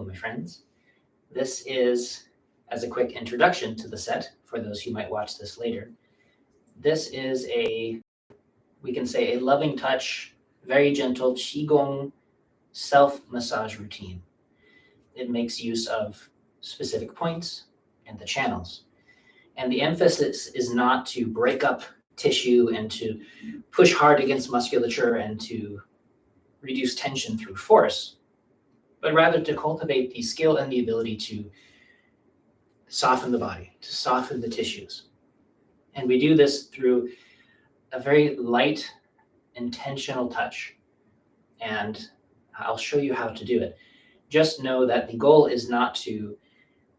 Hello, my friends. This is, as a quick introduction to the set, for those who might watch this later, this is we can say a loving touch, very gentle Qigong Self-Massage routine. It makes use of specific points and the channels. And the emphasis is not to break up tissue and to push hard against musculature and to reduce tension through force, but rather to cultivate the skill and the ability to soften the body, to soften the tissues. And we do this through a very light, intentional touch. And I'll show you how to do it. Just know that the goal is not to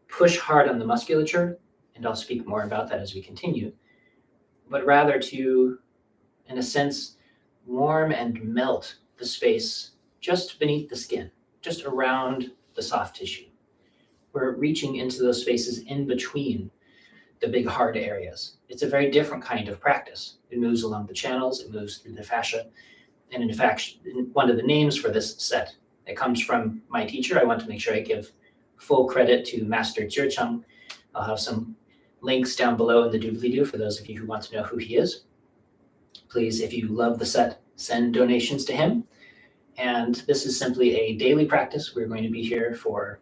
push hard on the musculature, and I'll speak more about that as we continue, but rather to, in a sense, warm and melt the space just beneath the skin, just around the soft tissue. We're reaching into those spaces in between the big hard areas. It's a very different kind of practice. It moves along the channels, it moves through the fascia. And in fact, one of the names for this set, it comes from my teacher. I want to make sure I give full credit to Master ZhiCheng. I'll have some links down below in the doobly-doo for those of you who want to know who he is. Please, if you love the set, send donations to him. And this is simply a daily practice. We're going to be here for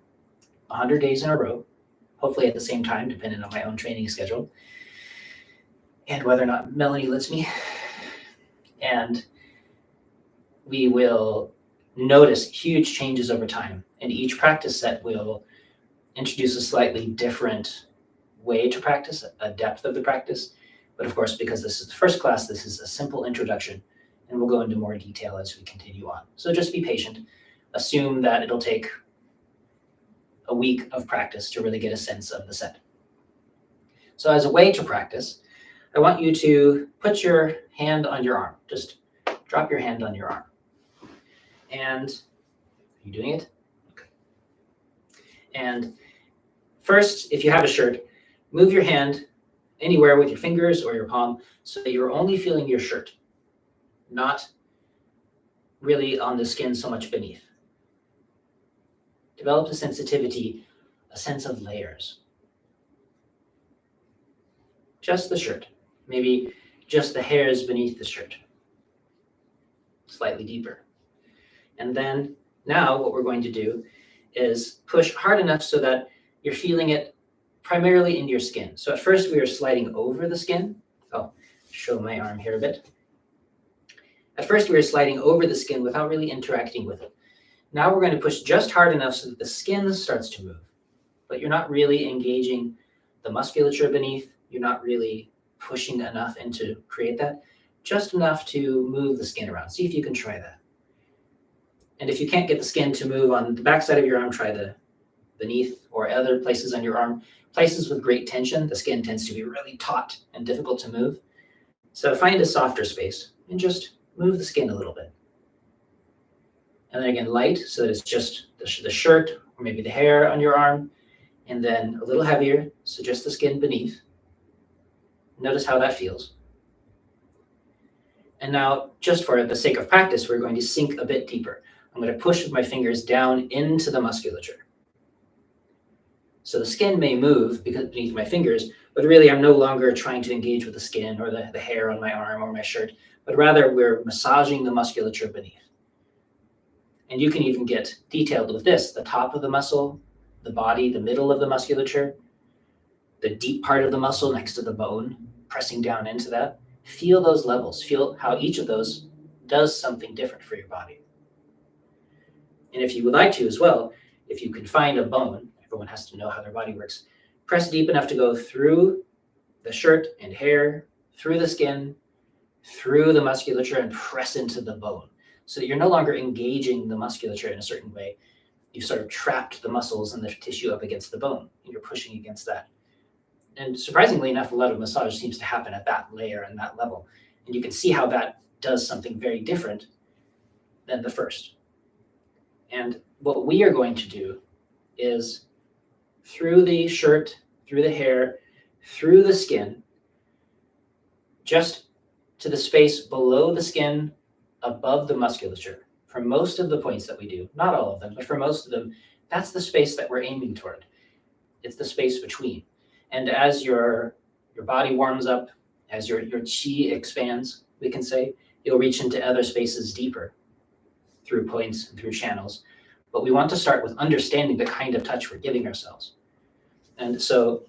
100 days in a row, hopefully at the same time, depending on my own training schedule and whether or not Melanie lets me. And we will notice huge changes over time. And each practice set will introduce a slightly different way to practice, a depth of the practice. But of course, because this is the first class, this is a simple introduction, and we'll go into more detail as we continue on. So just be patient. Assume that it'll take a week of practice to really get a sense of the set. So as a way to practice, I want you to put your hand on your arm. Just drop your hand on your arm. And are you doing it? Okay. And first, if you have a shirt, move your hand anywhere with your fingers or your palm so that you're only feeling your shirt, not really on the skin so much beneath. Develop a sensitivity, a sense of layers. Just the shirt, maybe just the hairs beneath the shirt, slightly deeper. And then now what we're going to do is push hard enough so that you're feeling it primarily in your skin. So at first we are sliding over the skin. I'll show my arm here a bit. At first we were sliding over the skin without really interacting with it. Now we're going to push just hard enough so that the skin starts to move, but you're not really engaging the musculature beneath. You're not really pushing enough in to create that, just enough to move the skin around. See if you can try that. And if you can't get the skin to move on the backside of your arm, try the beneath or other places on your arm. Places with great tension, the skin tends to be really taut and difficult to move. So find a softer space and just move the skin a little bit. And then again, light, so that it's just the shirt or maybe the hair on your arm. And then a little heavier, so just the skin beneath. Notice how that feels. And now, just for the sake of practice, we're going to sink a bit deeper. I'm going to push with my fingers down into the musculature. So the skin may move because beneath my fingers, but really I'm no longer trying to engage with the skin or the hair on my arm or my shirt, but rather we're massaging the musculature beneath. And you can even get detailed with this, the top of the muscle, the body, the middle of the musculature, the deep part of the muscle next to the bone, pressing down into that. Feel those levels. Feel how each of those does something different for your body. And if you would like to as well, if you can find a bone, everyone has to know how their body works, press deep enough to go through the shirt and hair, through the skin, through the musculature, and press into the bone. So that you're no longer engaging the musculature in a certain way. You've sort of trapped the muscles and the tissue up against the bone, and you're pushing against that. And surprisingly enough, a lot of massage seems to happen at that layer and that level. And you can see how that does something very different than the first. And what we are going to do is through the shirt, through the hair, through the skin, just to the space below the skin, above the musculature. For most of the points that we do, not all of them, but for most of them, That's the space that we're aiming toward. It's the space between. And as your body warms up, as your qi expands, we can say, you'll reach into other spaces deeper through points and through channels. But we want to start with understanding the kind of touch we're giving ourselves. And so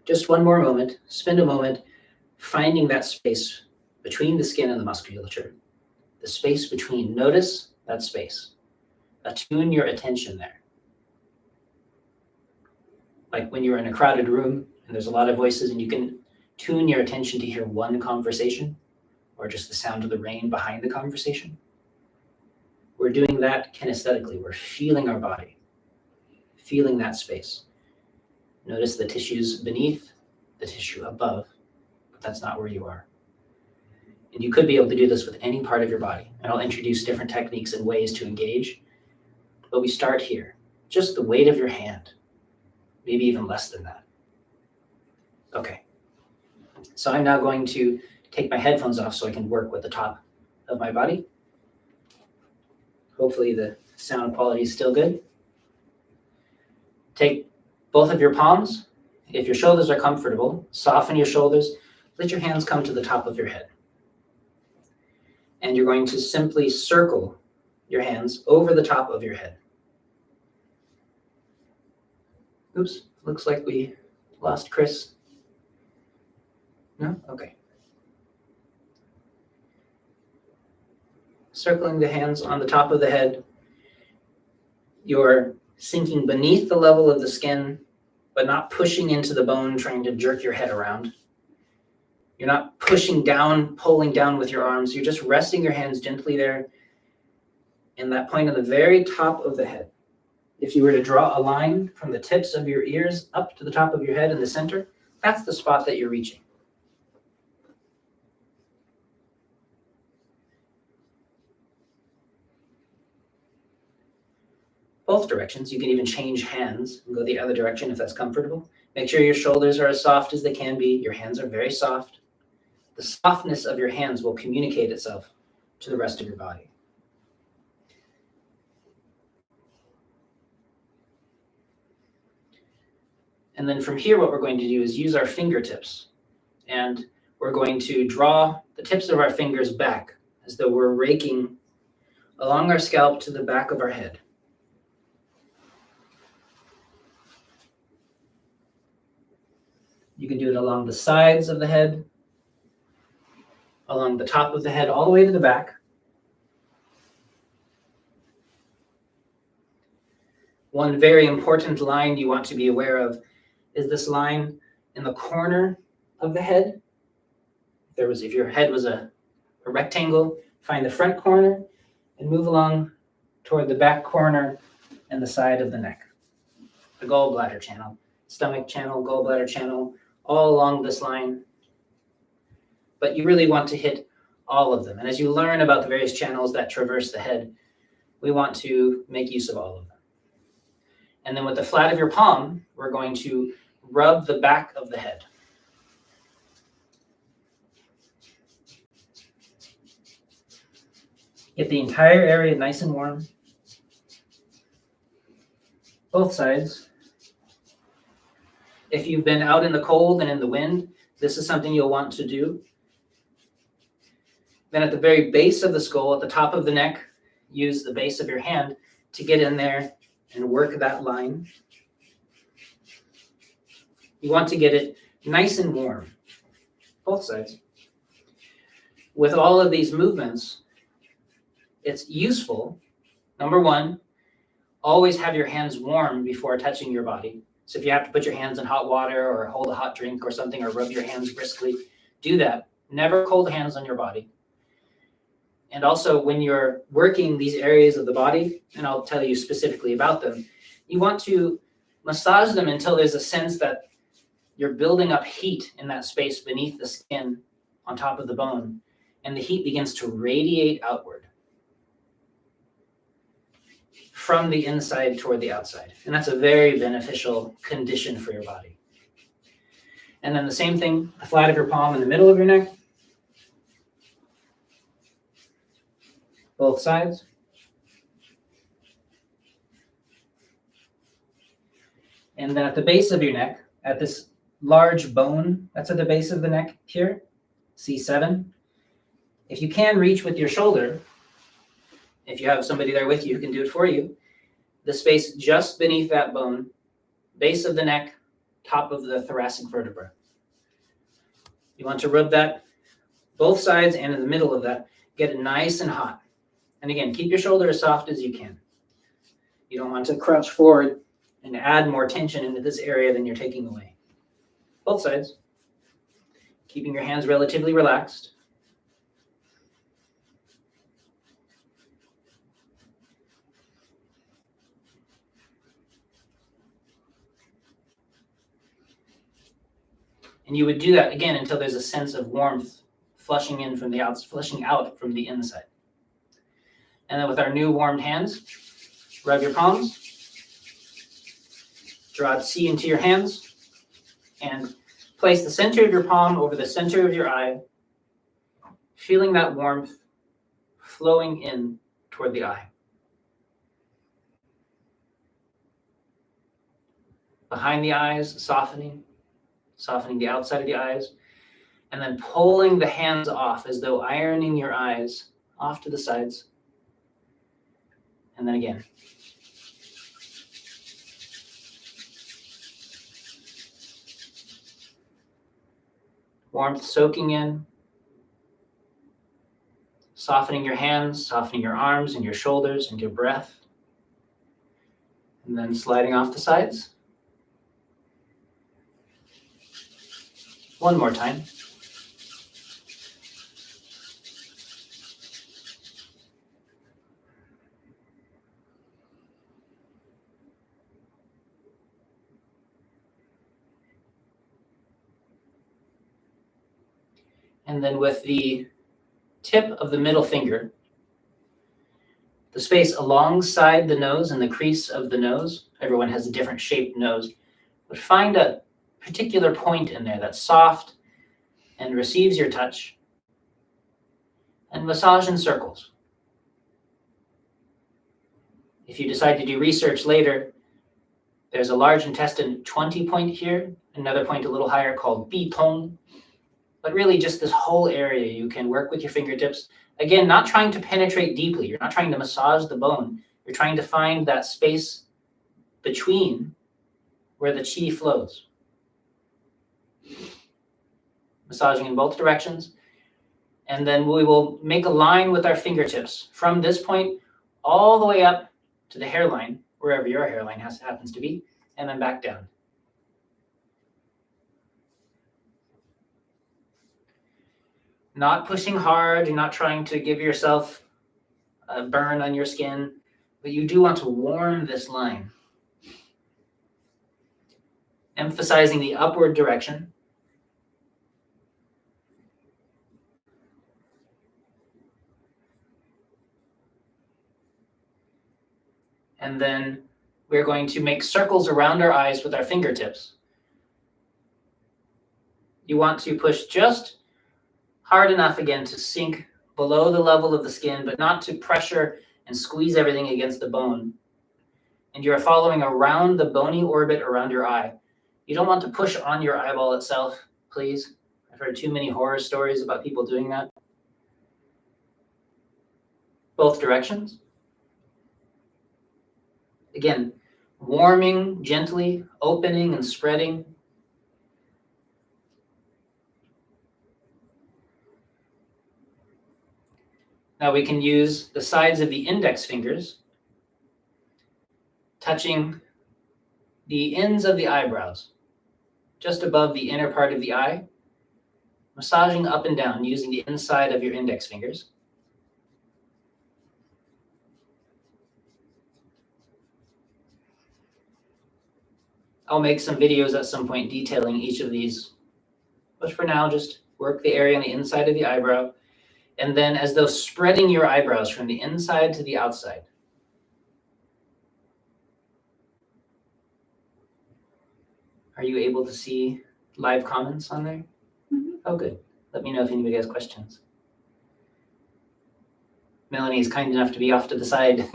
just one more moment, spend a moment finding that space between the skin and the musculature, the space between. Notice that space. Attune your attention there. Like when you're in a crowded room and there's a lot of voices and you can tune your attention to hear one conversation or just the sound of the rain behind the conversation. We're doing that kinesthetically. We're feeling our body, feeling that space. Notice the tissues beneath, the tissue above, but that's not where you are. And you could be able to do this with any part of your body. And I'll introduce different techniques and ways to engage. But we start here, just the weight of your hand, maybe even less than that. Okay. So I'm now going to take my headphones off so I can work with the top of my body. Hopefully the sound quality is still good. Take both of your palms. If your shoulders are comfortable, soften your shoulders. Let your hands come to the top of your head. And you're going to simply circle your hands over the top of your head. Oops, looks like we lost Chris. No? Okay. Circling the hands on the top of the head. You're sinking beneath the level of the skin, but not pushing into the bone, trying to jerk your head around. You're not pushing down, pulling down with your arms. You're just resting your hands gently there in that point on the very top of the head. If you were to draw a line from the tips of your ears up to the top of your head in the center, that's the spot that you're reaching. Both directions. You can even change hands and go the other direction if that's comfortable. Make sure your shoulders are as soft as they can be. Your hands are very soft. The softness of your hands will communicate itself to the rest of your body. And then from here, what we're going to do is use our fingertips. And we're going to draw the tips of our fingers back as though we're raking along our scalp to the back of our head. You can do it along the sides of the head, along the top of the head, all the way to the back. One very important line you want to be aware of is this line in the corner of the head. If your head was a rectangle, find the front corner and move along toward the back corner and the side of the neck. The gallbladder channel, stomach channel, gallbladder channel, all along this line. But you really want to hit all of them. And as you learn about the various channels that traverse the head, we want to make use of all of them. And then with the flat of your palm, we're going to rub the back of the head. Get the entire area nice and warm. Both sides. If you've been out in the cold and in the wind, this is something you'll want to do. Then at the very base of the skull, at the top of the neck, use the base of your hand to get in there and work that line. You want to get it nice and warm, both sides. With all of these movements, it's useful, number one, always have your hands warm before touching your body. So if you have to put your hands in hot water or hold a hot drink or something or rub your hands briskly, do that. Never cold hands on your body. And also when you're working these areas of the body, and I'll tell you specifically about them, you want to massage them until there's a sense that you're building up heat in that space beneath the skin on top of the bone, and the heat begins to radiate outward from the inside toward the outside. And that's a very beneficial condition for your body. And then the same thing, the flat of your palm in the middle of your neck. Both sides. And then at the base of your neck, at this large bone that's at the base of the neck here, C7, if you can reach with your shoulder, if you have somebody there with you who can do it for you, the space just beneath that bone, base of the neck, top of the thoracic vertebra. You want to rub that both sides and in the middle of that, get it nice and hot. And again, keep your shoulder as soft as you can. You don't want to crouch forward and add more tension into this area than you're taking away. Both sides. Keeping your hands relatively relaxed. And you would do that again until there's a sense of warmth flushing in from the outside, flushing out from the inside. And then with our new warmed hands, rub your palms, draw C into your hands, and place the center of your palm over the center of your eye, feeling that warmth flowing in toward the eye. Behind the eyes, softening the outside of the eyes, and then pulling the hands off as though ironing your eyes off to the sides. And then again. Warmth soaking in, softening your hands, softening your arms and your shoulders and your breath, and then sliding off the sides. One more time. And then with the tip of the middle finger, the space alongside the nose and the crease of the nose, everyone has a different shaped nose, but find a particular point in there that's soft and receives your touch, and massage in circles. If you decide to do research later, there's a large intestine 20 point here, another point a little higher called bitong, but really just this whole area you can work with your fingertips. Again, not trying to penetrate deeply. You're not trying to massage the bone. You're trying to find that space between where the qi flows. Massaging in both directions. And then we will make a line with our fingertips from this point all the way up to the hairline, wherever your hairline happens to be, and then back down. Not pushing hard, you're not trying to give yourself a burn on your skin, but you do want to warm this line. Emphasizing the upward direction. And then we're going to make circles around our eyes with our fingertips. You want to push just hard enough again to sink below the level of the skin, but not to pressure and squeeze everything against the bone. And you're following around the bony orbit around your eye. You don't want to push on your eyeball itself, please. I've heard too many horror stories about people doing that. Both directions. Again, warming gently, opening and spreading. Now we can use the sides of the index fingers, touching the ends of the eyebrows, just above the inner part of the eye, massaging up and down using the inside of your index fingers. I'll make some videos at some point detailing each of these, but for now, just work the area on the inside of the eyebrow, and then as though spreading your eyebrows from the inside to the outside. Are you able to see live comments on there? Mm-hmm. Oh, good. Let me know if anybody has questions. Melanie is kind enough to be off to the side,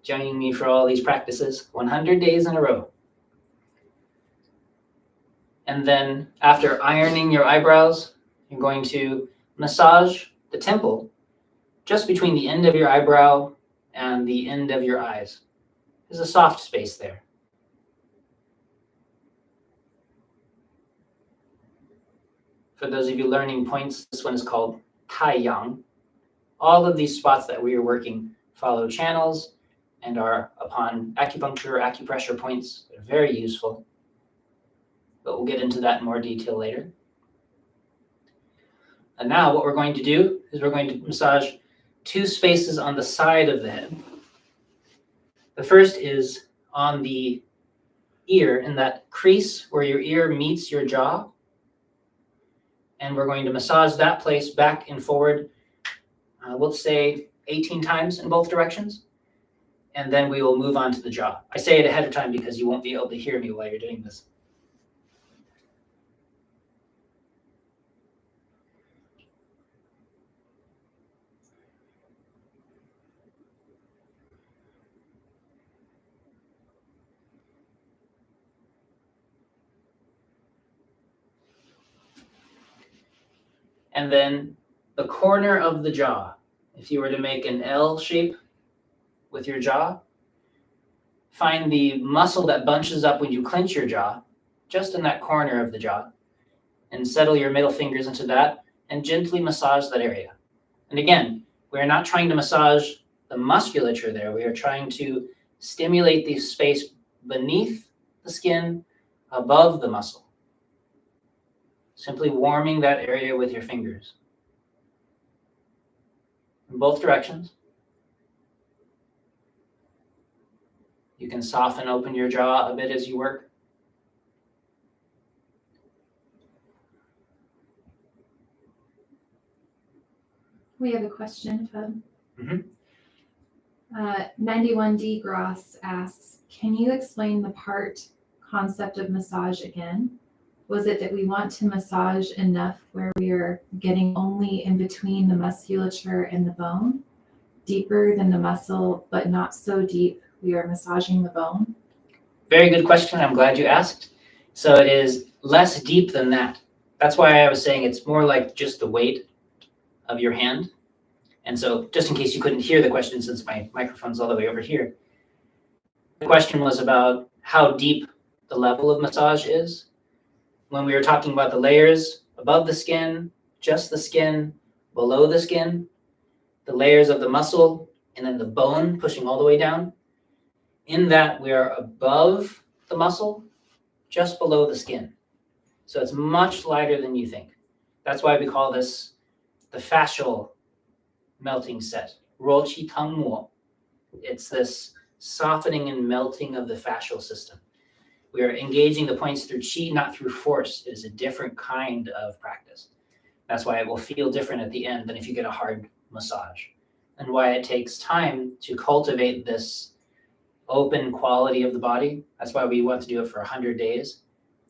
joining me for all these practices, 100 days in a row. And then after ironing your eyebrows, you're going to massage the temple just between the end of your eyebrow and the end of your eyes. There's a soft space there. For those of you learning points, this one is called taiyang. All of these spots that we are working follow channels and are upon acupuncture or acupressure points. They're very useful, but we'll get into that in more detail later. And now what we're going to do is we're going to massage two spaces on the side of the head. The first is on the ear, in that crease where your ear meets your jaw. And we're going to massage that place back and forward, we'll say 18 times in both directions. And then we will move on to the jaw. I say it ahead of time because you won't be able to hear me while you're doing this. And then the corner of the jaw, if you were to make an L shape with your jaw, find the muscle that bunches up when you clench your jaw, just in that corner of the jaw, and settle your middle fingers into that and gently massage that area. And again, we're not trying to massage the musculature there. We are trying to stimulate the space beneath the skin, above the muscle. Simply warming that area with your fingers. In both directions. You can soften open your jaw a bit as you work. We have a question, Fub. Mm-hmm. 91D Gross asks, can you explain the part concept of massage again? Was it that we want to massage enough where we are getting only in between the musculature and the bone, deeper than the muscle, but not so deep we are massaging the bone? Very good question. I'm glad you asked. So it is less deep than that. That's why I was saying it's more like just the weight of your hand. And so just in case you couldn't hear the question, since my microphone's all the way over here, the question was about how deep the level of massage is. When we were talking about the layers above the skin, just the skin, below the skin, the layers of the muscle, and then the bone pushing all the way down. In that, we are above the muscle, just below the skin. So it's much lighter than you think. That's why we call this the fascial melting set, 融氣騰膜. It's this softening and melting of the fascial system. We are engaging the points through qi, not through force. It is a different kind of practice. That's why it will feel different at the end than if you get a hard massage, and why it takes time to cultivate this open quality of the body. That's why we want to do it for 100 days,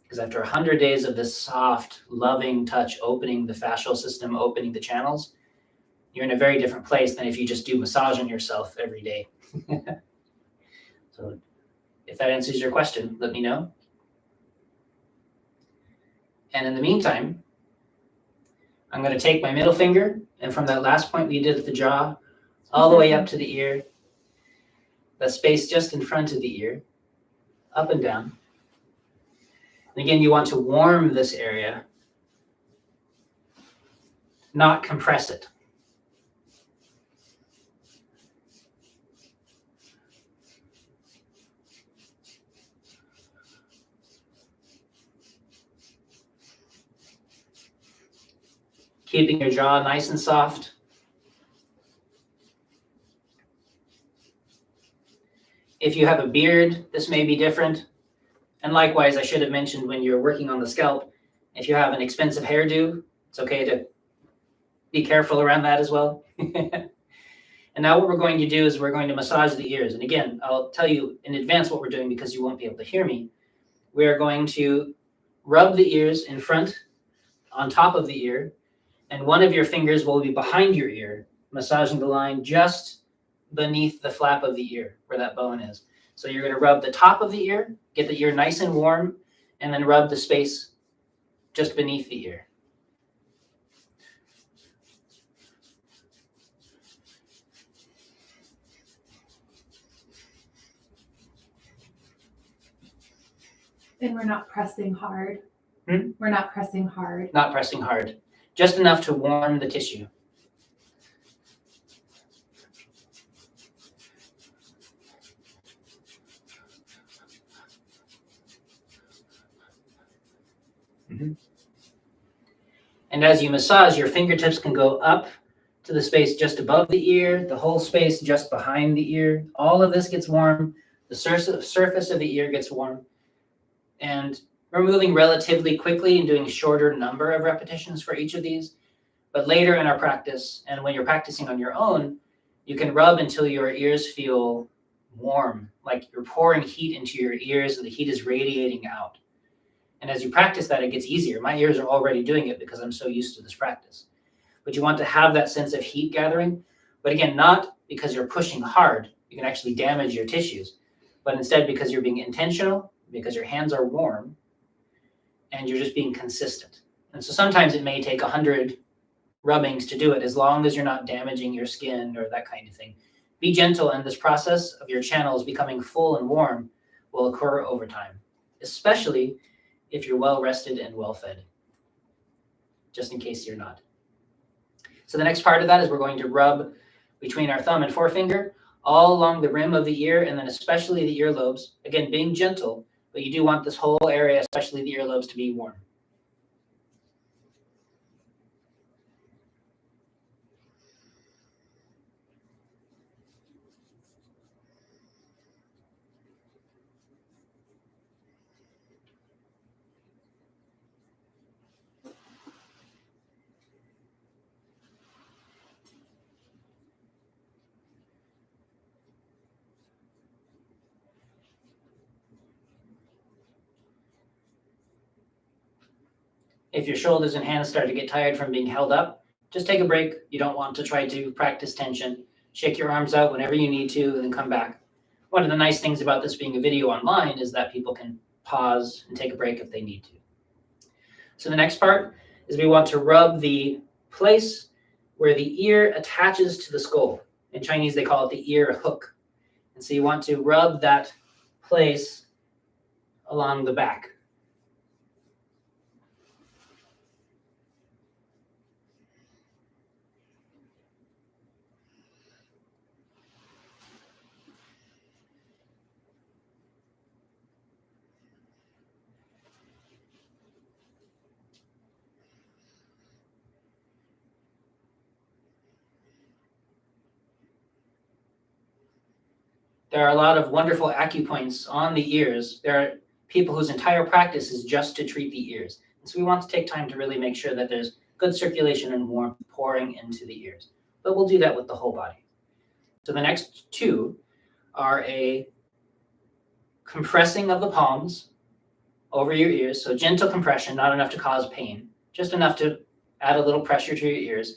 because after 100 days of this soft, loving touch, opening the fascial system, opening the channels, you're in a very different place than if you just do massage on yourself every day. So if that answers your question, let me know. And in the meantime, I'm going to take my middle finger, and from that last point we did at the jaw, all the way up to the ear, the space just in front of the ear, up and down. And again, you want to warm this area, not compress it. Keeping your jaw nice and soft. If you have a beard, this may be different. And likewise, I should have mentioned when you're working on the scalp, if you have an expensive hairdo, it's okay to be careful around that as well. And now what we're going to do is we're going to massage the ears. And again, I'll tell you in advance what we're doing because you won't be able to hear me. We are going to rub the ears in front, on top of the ear, and one of your fingers will be behind your ear, massaging the line just beneath the flap of the ear, where that bone is. So you're going to rub the top of the ear, get the ear nice and warm, and then rub the space just beneath the ear. And we're not pressing hard. Hmm? We're not pressing hard. Not pressing hard. Just enough to warm the tissue. Mm-hmm. And as you massage, your fingertips can go up to the space just above the ear, the whole space just behind the ear. All of this gets warm. The surface of the ear gets warm. And we're moving relatively quickly and doing a shorter number of repetitions for each of these. But later in our practice, and when you're practicing on your own, you can rub until your ears feel warm, like you're pouring heat into your ears and the heat is radiating out. And as you practice that, it gets easier. My ears are already doing it because I'm so used to this practice. But you want to have that sense of heat gathering. But again, not because you're pushing hard, you can actually damage your tissues, but instead because you're being intentional, because your hands are warm, and you're just being consistent. And so sometimes it may take 100 rubbings to do it, as long as you're not damaging your skin or that kind of thing. Be gentle, and this process of your channels becoming full and warm will occur over time, especially if you're well rested and well fed, just in case you're not. So the next part of that is we're going to rub between our thumb and forefinger all along the rim of the ear, and then especially the earlobes. Again, being gentle, but you do want this whole area, especially the earlobes, to be warm. If your shoulders and hands start to get tired from being held up, just take a break. You don't want to try to practice tension. Shake your arms out whenever you need to, and then come back. One of the nice things about this being a video online is that people can pause and take a break if they need to. So the next part is we want to rub the place where the ear attaches to the skull. In Chinese, they call it the ear hook. And so you want to rub that place along the back. There are a lot of wonderful acupoints on the ears. There are people whose entire practice is just to treat the ears. And so we want to take time to really make sure that there's good circulation and warmth pouring into the ears. But we'll do that with the whole body. So the next two are a compressing of the palms over your ears. So gentle compression, not enough to cause pain, just enough to add a little pressure to your ears.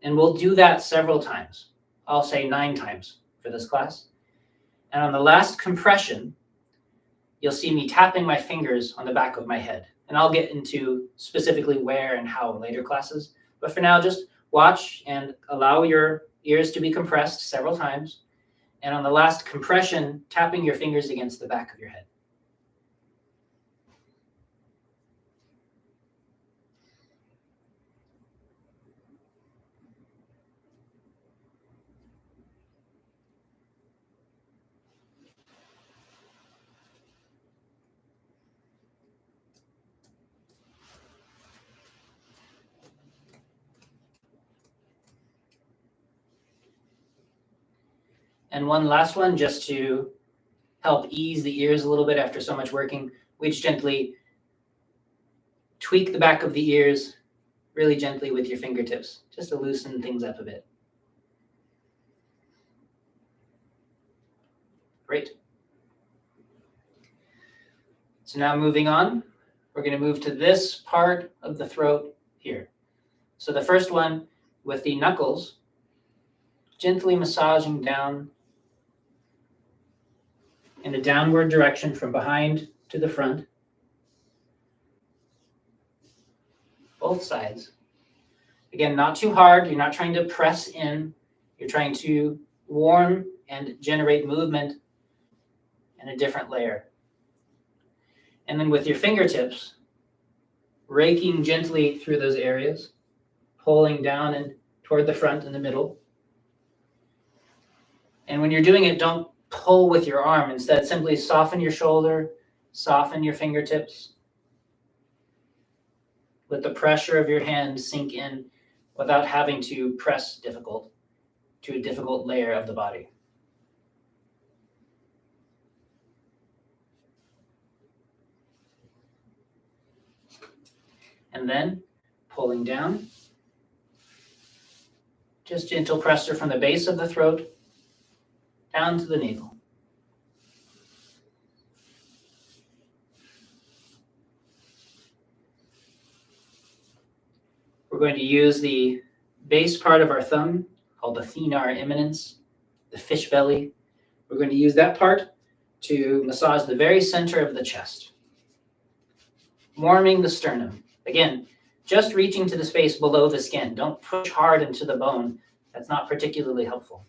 And we'll do that several times. I'll say 9 times for this class. And on the last compression, you'll see me tapping my fingers on the back of my head. And I'll get into specifically where and how in later classes. But for now, just watch and allow your ears to be compressed several times. And on the last compression, tapping your fingers against the back of your head. And one last one, just to help ease the ears a little bit after so much working. We just gently tweak the back of the ears really gently with your fingertips, just to loosen things up a bit. Great. So now moving on, we're going to move to this part of the throat here. So the first one with the knuckles, gently massaging down in a downward direction from behind to the front. both sides. Again, not too hard. You're not trying to press in. You're trying to warm and generate movement in a different layer. And then with your fingertips, raking gently through those areas, pulling down and toward the front and the middle. And when you're doing it, don't pull with your arm. Instead, simply soften your shoulder, soften your fingertips. Let the pressure of your hand sink in without having to press to a difficult layer of the body. And then pulling down, just gentle pressure from the base of the throat down to the navel. We're going to use the base part of our thumb, called the thenar eminence, the fish belly. We're going to use that part to massage the very center of the chest, warming the sternum. Again, just reaching to the space below the skin. Don't push hard into the bone. That's not particularly helpful.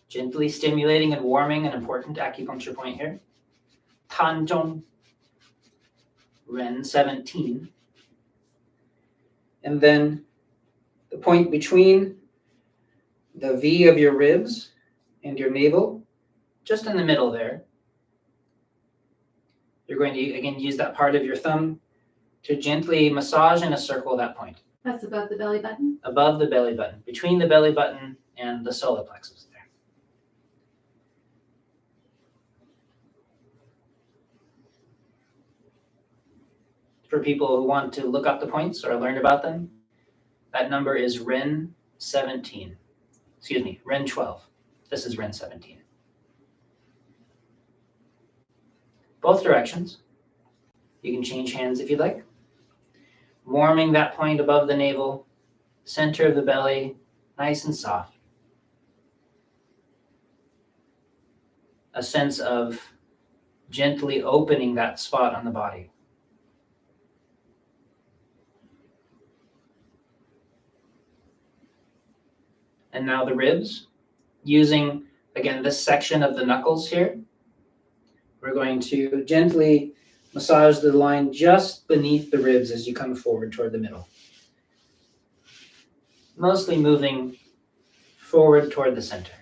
Gently stimulating and warming an important acupuncture point here. Tanzhong, Ren 17. And then the point between the V of your ribs and your navel, just in the middle there. You're going to, again, use that part of your thumb to gently massage in a circle that point. That's above the belly button? Above the belly button, between the belly button and the solar plexus there. For people who want to look up the points or learn about them, that number is Ren 17. Excuse me, Ren 12. This is Ren 17. Both directions. You can change hands if you'd like. Warming that point above the navel, center of the belly, nice and soft. A sense of gently opening that spot on the body. And now the ribs, using, again, this section of the knuckles here. We're going to gently massage the line just beneath the ribs as you come forward toward the middle. Mostly moving forward toward the center.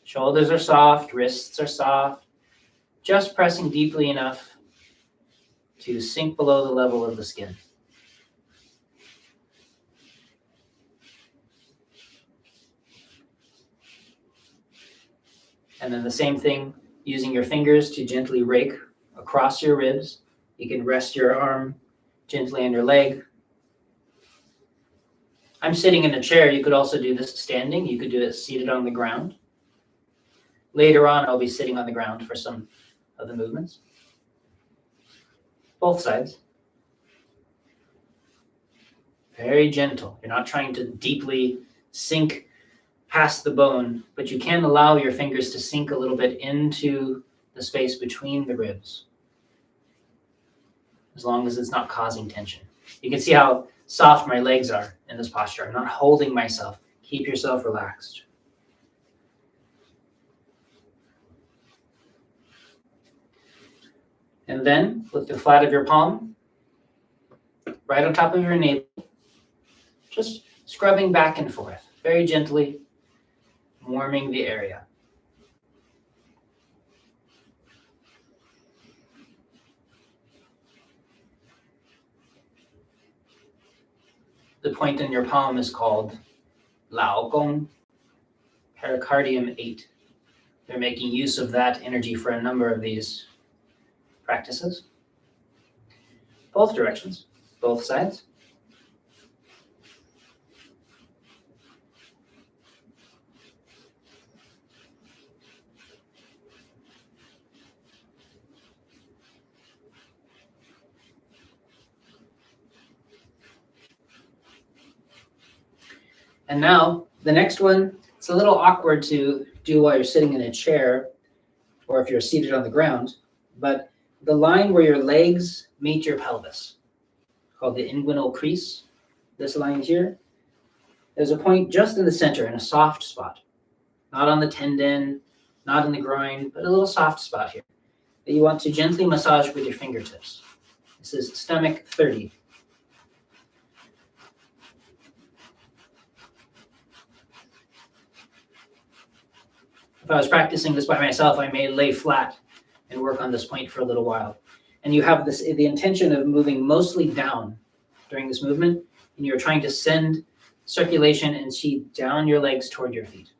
Shoulders are soft, wrists are soft, just pressing deeply enough to sink below the level of the skin. And then the same thing, using your fingers to gently rake across your ribs. You can rest your arm gently on your leg. I'm sitting in a chair. You could also do this standing. You could do it seated on the ground. Later on, I'll be sitting on the ground for some of the movements. Both sides. Very gentle. You're not trying to deeply sink past the bone, but you can allow your fingers to sink a little bit into the space between the ribs, as long as it's not causing tension. You can see how soft my legs are in this posture. I'm not holding myself. Keep yourself relaxed. And then with the flat of your palm, right on top of your navel, just scrubbing back and forth, very gently, warming the area. The point in your palm is called Lao Gong, pericardium 8. They're making use of that energy for a number of these practices. Both directions, both sides. And now the next one, It's a little awkward to do while you're sitting in a chair or if you're seated on the ground, but the line where your legs meet your pelvis, called the inguinal crease, this line here, there's a point just in the center in a soft spot, not on the tendon, not in the groin, but a little soft spot here that you want to gently massage with your fingertips. This is stomach 30. If I was practicing this by myself, I may lay flat and work on this point for a little while. And you have the intention of moving mostly down during this movement, and you're trying to send circulation and qi down your legs toward your feet.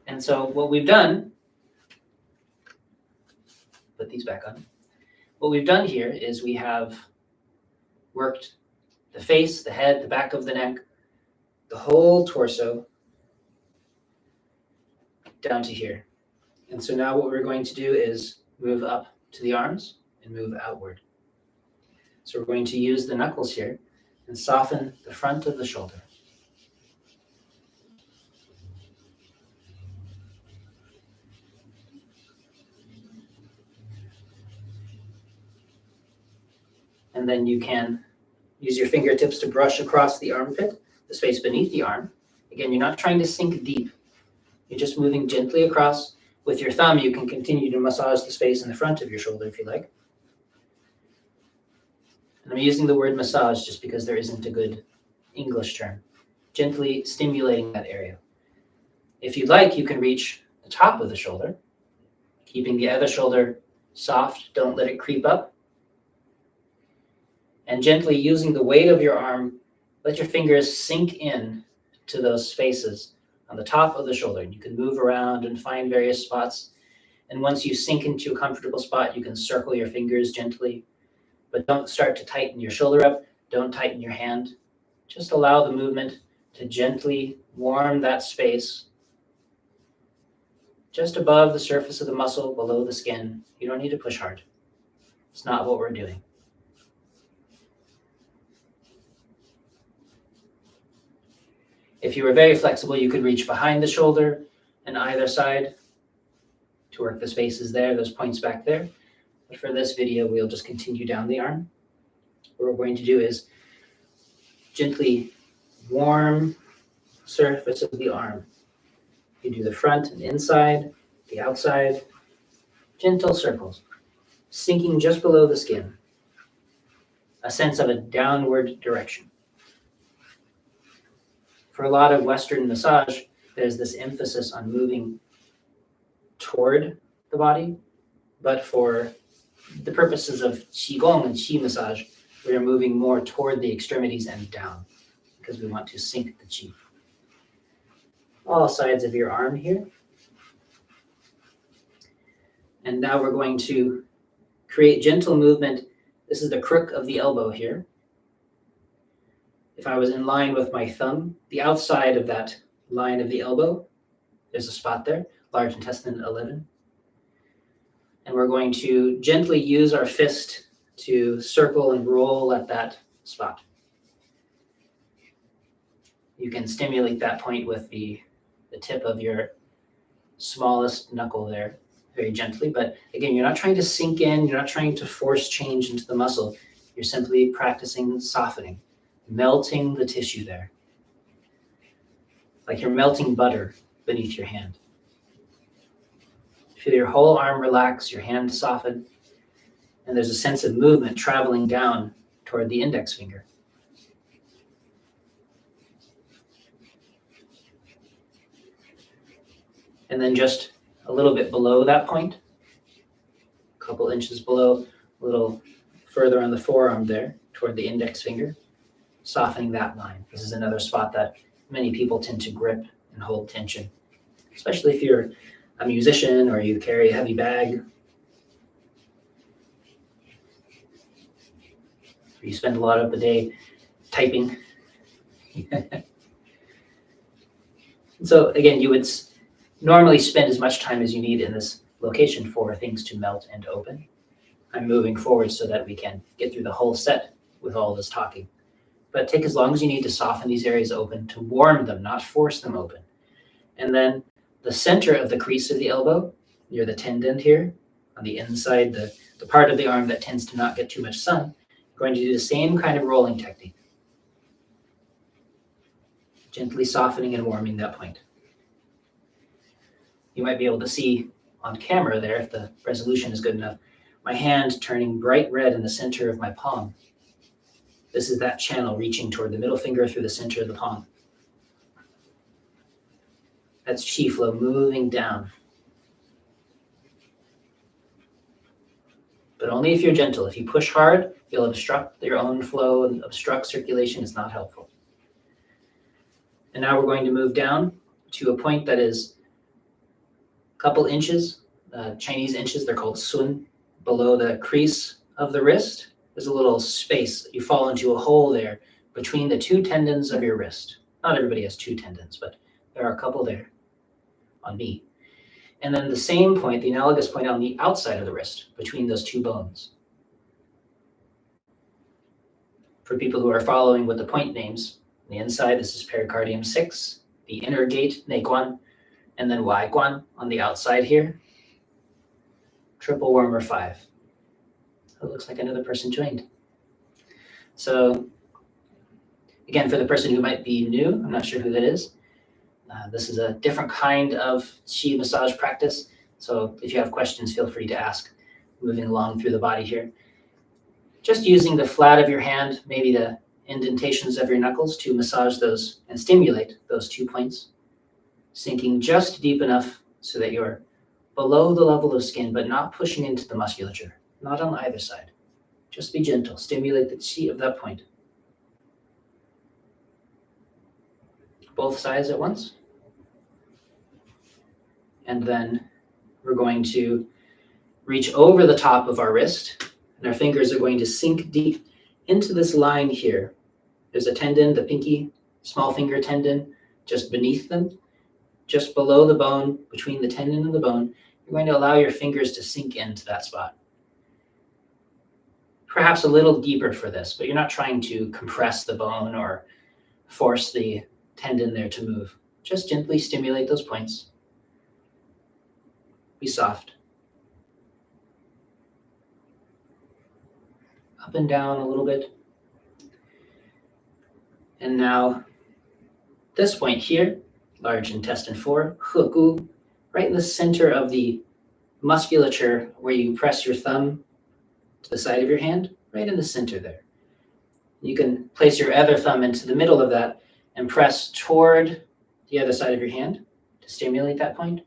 And so what we've done, put these back on. What we've done here is we have worked the face, the head, the back of the neck, the whole torso down to here. And so now what we're going to do is move up to the arms and move outward. So we're going to use the knuckles here and soften the front of the shoulder. And then you can use your fingertips to brush across the armpit, the space beneath the arm. Again, you're not trying to sink deep. You're just moving gently across. With your thumb, you can continue to massage the space in the front of your shoulder if you like. And I'm using the word massage just because there isn't a good English term. Gently stimulating that area. If you'd like, you can reach the top of the shoulder, keeping the other shoulder soft. Don't let it creep up. And gently using the weight of your arm, let your fingers sink in to those spaces on the top of the shoulder. You can move around and find various spots. And once you sink into a comfortable spot, you can circle your fingers gently, but don't start to tighten your shoulder up. Don't tighten your hand. Just allow the movement to gently warm that space just above the surface of the muscle, below the skin. You don't need to push hard. It's not what we're doing. If you were very flexible, you could reach behind the shoulder and either side to work the spaces there, those points back there. But for this video, we'll just continue down the arm. What we're going to do is gently warm surface of the arm. You do the front and inside, the outside, gentle circles, sinking just below the skin. A sense of a downward direction. For a lot of Western massage, there's this emphasis on moving toward the body, but for the purposes of Qigong and Qi massage, we are moving more toward the extremities and down because we want to sink the Qi. All sides of your arm here. And now we're going to create gentle movement. This is the crook of the elbow here. If I was in line with my thumb, the outside of that line of the elbow, there's a spot there, large intestine 11. And we're going to gently use our fist to circle and roll at that spot. You can stimulate that point with the tip of your smallest knuckle there, very gently. But again, you're not trying to sink in, you're not trying to force change into the muscle. You're simply practicing softening. Melting the tissue there. Like you're melting butter beneath your hand. Feel your whole arm relax, your hand soften, and there's a sense of movement traveling down toward the index finger. And then just a little bit below that point, a couple inches below, a little further on the forearm there, toward the index finger. Softening that line. This is another spot that many people tend to grip and hold tension, especially if you're a musician or you carry a heavy bag. Or you spend a lot of the day typing. So again, you would normally spend as much time as you need in this location for things to melt and open. I'm moving forward so that we can get through the whole set with all this talking. But take as long as you need to soften these areas open, to warm them, not force them open. And then the center of the crease of the elbow, near the tendon here, on the inside, the part of the arm that tends to not get too much sun, we're going to do the same kind of rolling technique. Gently softening and warming that point. You might be able to see on camera there, if the resolution is good enough, my hand turning bright red in the center of my palm. This is that channel reaching toward the middle finger through the center of the palm. That's qi flow moving down. But only if you're gentle. If you push hard, you'll obstruct your own flow and obstruct circulation. It's not helpful. And now we're going to move down to a point that is a couple inches, Chinese inches, they're called sun, below the crease of the wrist. There's a little space. You fall into a hole there between the two tendons of your wrist. Not everybody has two tendons, but there are a couple there on me. And then the same point, the analogous point on the outside of the wrist, between those two bones. For people who are following with the point names, on the inside, this is pericardium 6, the inner gate, Neiguan, and then Waiguan on the outside here, triple warmer 5. It looks like another person joined. So again, for the person who might be new, I'm not sure who that is. This is a different kind of qi massage practice. So if you have questions, feel free to ask. Moving along through the body here. Just using the flat of your hand, maybe the indentations of your knuckles to massage those and stimulate those 2 points. Sinking just deep enough so that you're below the level of skin, but not pushing into the musculature. Not on either side. Just be gentle. Stimulate the qi of that point. Both sides at once. And then we're going to reach over the top of our wrist, and our fingers are going to sink deep into this line here. There's a tendon, the pinky, small finger tendon, just beneath them, just below the bone, between the tendon and the bone. You're going to allow your fingers to sink into that spot. Perhaps a little deeper for this, but you're not trying to compress the bone or force the tendon there to move. Just gently stimulate those points. Be soft. Up and down a little bit. And now this point here, large intestine 4, he gu, right in the center of the musculature where you press your thumb to the side of your hand, right in the center there. You can place your other thumb into the middle of that and press toward the other side of your hand to stimulate that point.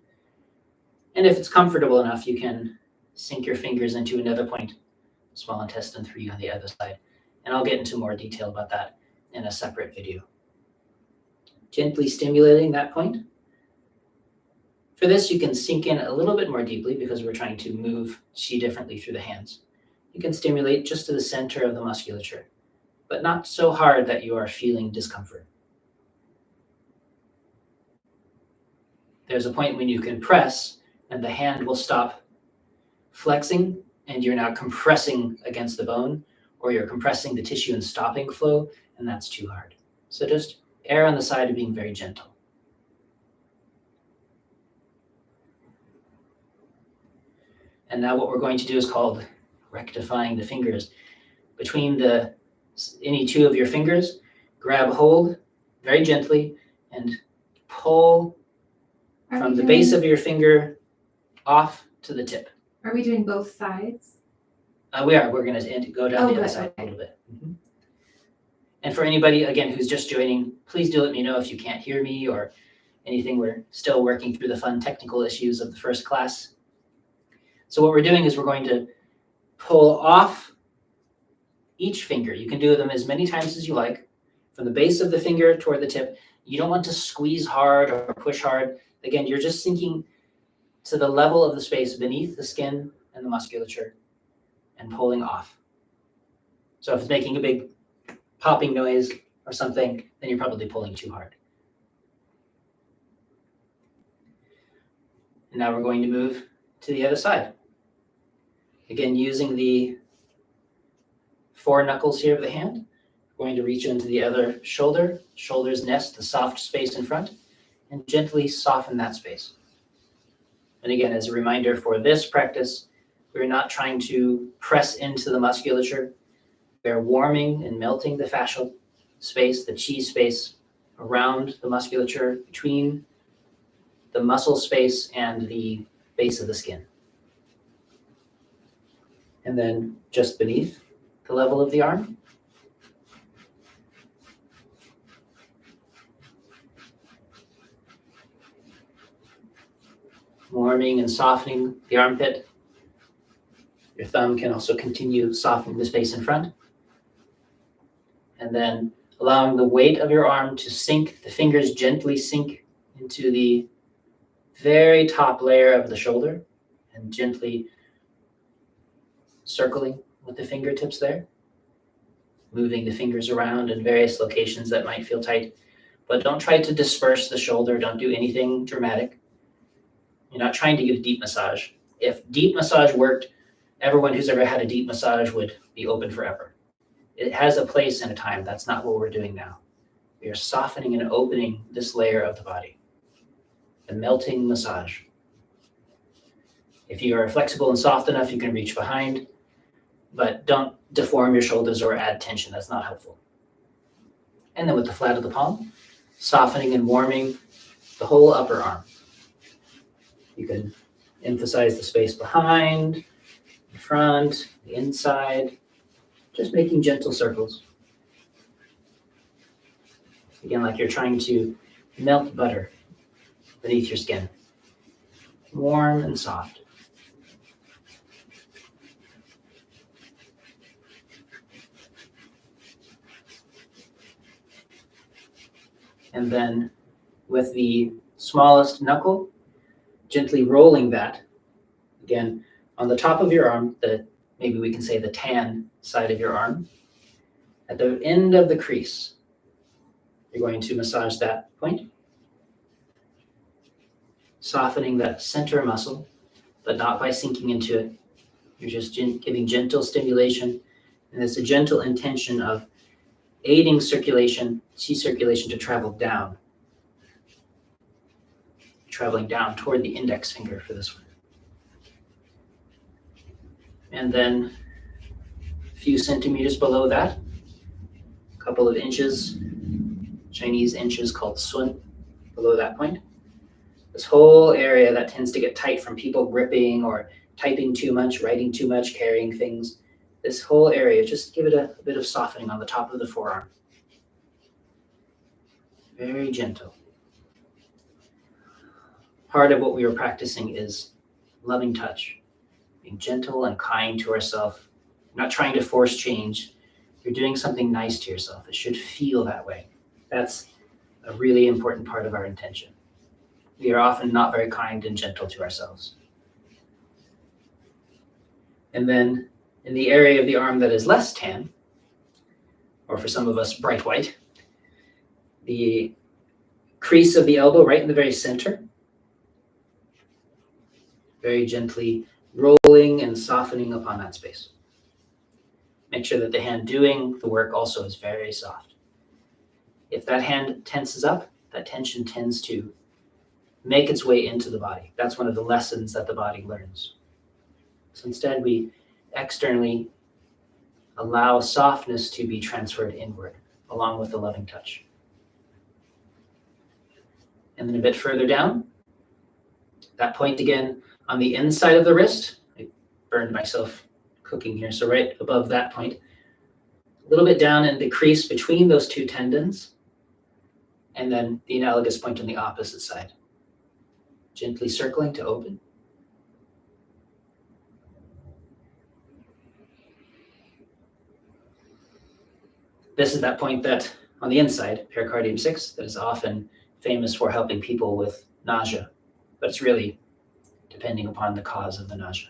And if it's comfortable enough, you can sink your fingers into another point, small intestine 3 on the other side. And I'll get into more detail about that in a separate video. Gently stimulating that point. For this, you can sink in a little bit more deeply because we're trying to move qi differently through the hands. You can stimulate just to the center of the musculature, but not so hard that you are feeling discomfort. There's a point when you can press and the hand will stop flexing and you're now compressing against the bone, or you're compressing the tissue and stopping flow, and that's too hard. So just err on the side of being very gentle. And now what we're going to do is called rectifying the fingers. Between any 2 of your fingers, grab hold very gently and pull from the base of your finger off to the tip. Are we doing both sides? We are. We're going to go down the other side a little bit. Mm-hmm. And for anybody, again, who's just joining, please do let me know if you can't hear me or anything. We're still working through the fun technical issues of the first class. So what we're doing is we're going to pull off each finger. You can do them as many times as you like. From the base of the finger toward the tip. You don't want to squeeze hard or push hard. Again, you're just sinking to the level of the space beneath the skin and the musculature and pulling off. So if it's making a big popping noise or something, then you're probably pulling too hard. And now we're going to move to the other side. Again, using the 4 knuckles here of the hand, going to reach into the other shoulder, shoulders nest the soft space in front, and gently soften that space. And again, as a reminder for this practice, we're not trying to press into the musculature. We're warming and melting the fascial space, the chi space around the musculature, between the muscle space and the base of the skin. And then just beneath the level of the arm, warming and softening the armpit. Your thumb can also continue softening the space in front. And then allowing the weight of your arm to sink, the fingers gently sink into the very top layer of the shoulder and gently circling with the fingertips there, moving the fingers around in various locations that might feel tight. But don't try to disperse the shoulder. Don't do anything dramatic. You're not trying to get a deep massage. If deep massage worked, everyone who's ever had a deep massage would be open forever. It has a place and a time. That's not what we're doing now. We are softening and opening this layer of the body. The melting massage. If you are flexible and soft enough, you can reach behind, but don't deform your shoulders or add tension. That's not helpful. And then with the flat of the palm, softening and warming the whole upper arm. You can emphasize the space behind, the front, the inside, just making gentle circles. Again, like you're trying to melt butter beneath your skin. Warm and soft. And then with the smallest knuckle, gently rolling that, again, on the top of your arm, maybe we can say the tan side of your arm. At the end of the crease, you're going to massage that point, softening that center muscle, but not by sinking into it. You're just giving gentle stimulation, and it's a gentle intention of aiding circulation, chi circulation to travel down. Traveling down toward the index finger for this one. And then a few centimeters below that, a couple of inches, Chinese inches called sun, below that point. This whole area that tends to get tight from people gripping or typing too much, writing too much, carrying things. This whole area, just give it a bit of softening on the top of the forearm. Very gentle. Part of what we were practicing is loving touch, being gentle and kind to ourselves, not trying to force change. You're doing something nice to yourself. It should feel that way. That's a really important part of our intention. We are often not very kind and gentle to ourselves. And then in the area of the arm that is less tan, or for some of us bright white, the crease of the elbow right in the very center, very gently rolling and softening upon that space. Make sure that the hand doing the work also is very soft. If that hand tenses up, that tension tends to make its way into the body. That's one of the lessons that the body learns. So instead, we externally allow softness to be transferred inward, along with the loving touch. And then a bit further down, that point again on the inside of the wrist. I burned myself cooking here, so right above that point, a little bit down in the crease between those two tendons, and then the analogous point on the opposite side. Gently circling to open. This is that point that on the inside, pericardium 6, that is often famous for helping people with nausea, but it's really depending upon the cause of the nausea.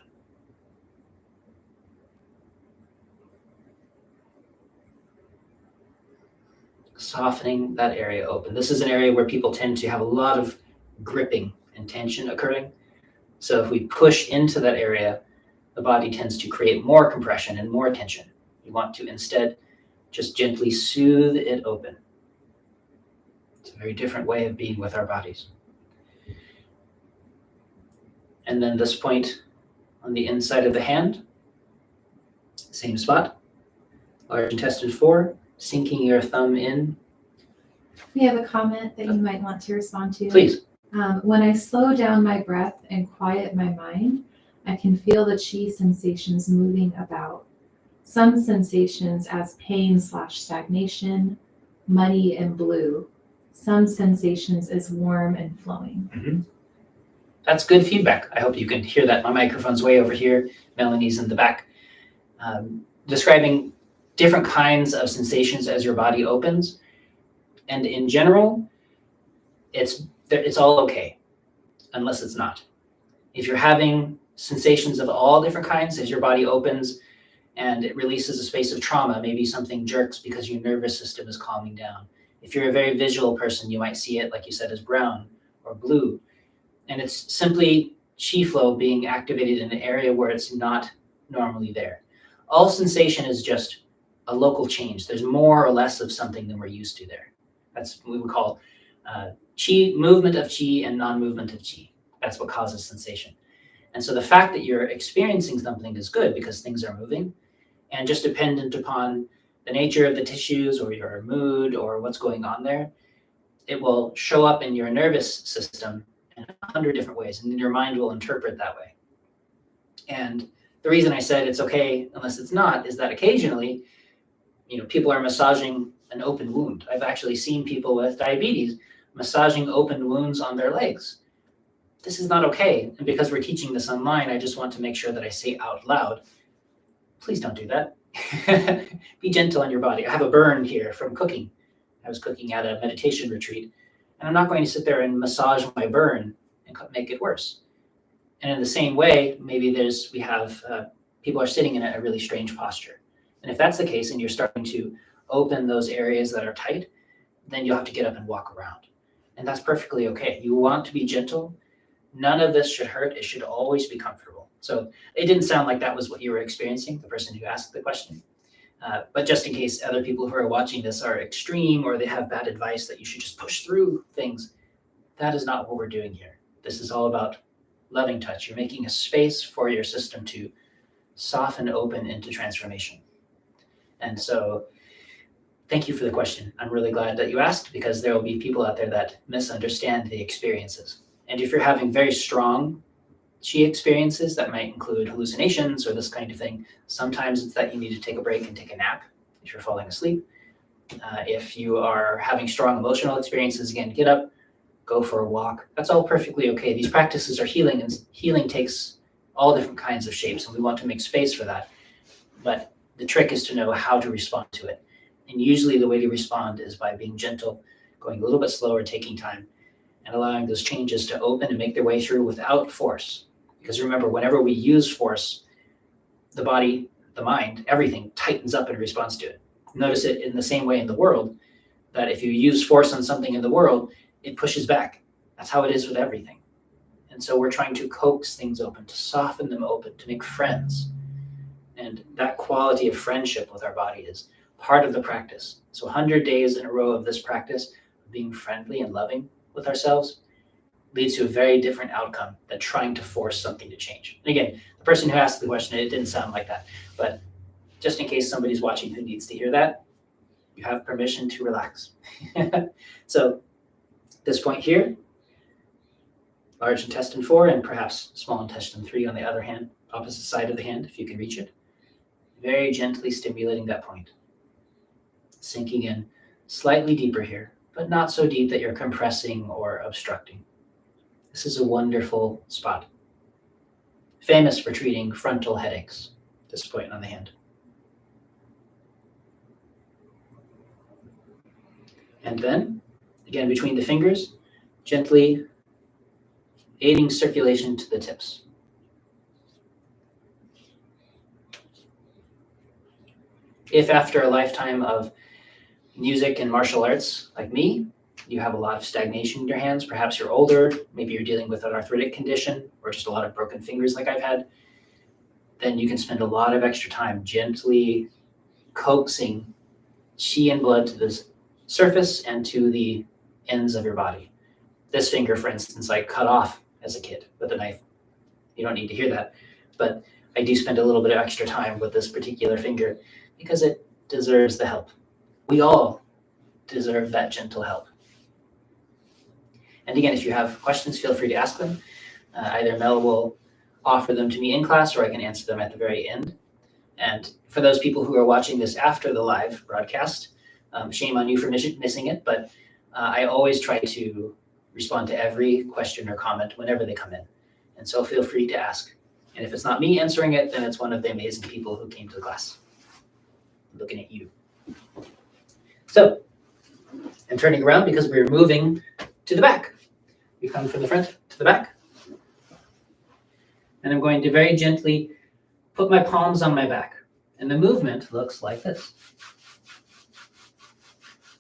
Softening that area open. This is an area where people tend to have a lot of gripping and tension occurring. So if we push into that area, the body tends to create more compression and more tension. We want to instead just gently soothe it open. It's a very different way of being with our bodies. And then this point on the inside of the hand, same spot, large intestine 4, sinking your thumb in. We have a comment that you might want to respond to. Please. When I slow down my breath and quiet my mind, I can feel the chi sensations moving about. Some sensations as pain/stagnation, muddy and blue. Some sensations as warm and flowing. Mm-hmm. That's good feedback. I hope you can hear that. My microphone's way over here. Melanie's in the back. Describing different kinds of sensations as your body opens. And in general, it's all okay, unless it's not. If you're having sensations of all different kinds as your body opens and it releases a space of trauma, maybe something jerks because your nervous system is calming down. If you're a very visual person, you might see it, like you said, as brown or blue. And it's simply chi flow being activated in an area where it's not normally there. All sensation is just a local change. There's more or less of something than we're used to there. That's what we would call chi, movement of chi and non-movement of chi. That's what causes sensation. And so the fact that you're experiencing something is good because things are moving, and just dependent upon the nature of the tissues or your mood or what's going on there, it will show up in your nervous system in 100 different ways, and then your mind will interpret that way. And the reason I said it's okay unless it's not is that occasionally, people are massaging an open wound. I've actually seen people with diabetes massaging open wounds on their legs. This is not okay. And because we're teaching this online, I just want to make sure that I say out loud, please don't do that. Be gentle on your body. I have a burn here from cooking. I was cooking at a meditation retreat, and I'm not going to sit there and massage my burn and make it worse. And in the same way, maybe people are sitting in a really strange posture. And if that's the case and you're starting to open those areas that are tight, then you'll have to get up and walk around. And that's perfectly okay. You want to be gentle. None of this should hurt. It should always be comfortable. So it didn't sound like that was what you were experiencing, the person who asked the question. But just in case other people who are watching this are extreme or they have bad advice that you should just push through things, that is not what we're doing here. This is all about loving touch. You're making a space for your system to soften open into transformation. And so thank you for the question. I'm really glad that you asked, because there will be people out there that misunderstand the experiences. And if you're having very strong chi experiences that might include hallucinations or this kind of thing, sometimes it's that you need to take a break and take a nap if you're falling asleep. If you are having strong emotional experiences, again, get up, go for a walk. That's all perfectly okay. These practices are healing, and healing takes all different kinds of shapes, and we want to make space for that. But the trick is to know how to respond to it. And usually the way to respond is by being gentle, going a little bit slower, taking time, and allowing those changes to open and make their way through without force. Because remember, whenever we use force, the body, the mind, everything tightens up in response to it. Notice it in the same way in the world, that if you use force on something in the world, it pushes back. That's how it is with everything. And so we're trying to coax things open, to soften them open, to make friends. And that quality of friendship with our body is part of the practice. So 100 days in a row of this practice, being friendly and loving with ourselves, leads to a very different outcome than trying to force something to change. And again, the person who asked the question, it didn't sound like that. But just in case somebody's watching who needs to hear that, you have permission to relax. So this point here, large intestine 4 and perhaps small intestine 3 on the other hand, opposite side of the hand, if you can reach it. Very gently stimulating that point. Sinking in slightly deeper here, but not so deep that you're compressing or obstructing. This is a wonderful spot. Famous for treating frontal headaches, this point on the hand. And then, again, between the fingers, gently aiding circulation to the tips. If after a lifetime of music and martial arts, like me, you have a lot of stagnation in your hands, perhaps you're older, maybe you're dealing with an arthritic condition or just a lot of broken fingers like I've had, then you can spend a lot of extra time gently coaxing qi and blood to the surface and to the ends of your body. This finger, for instance, I cut off as a kid with a knife. You don't need to hear that, but I do spend a little bit of extra time with this particular finger because it deserves the help. We all deserve that gentle help. And again, if you have questions, feel free to ask them. Either Mel will offer them to me in class or I can answer them at the very end. And for those people who are watching this after the live broadcast, shame on you for missing it, but I always try to respond to every question or comment whenever they come in. And so feel free to ask. And if it's not me answering it, then it's one of the amazing people who came to the class. I'm looking at you. So I'm turning around because we're moving to the back. We come from the front to the back. And I'm going to very gently put my palms on my back. And the movement looks like this.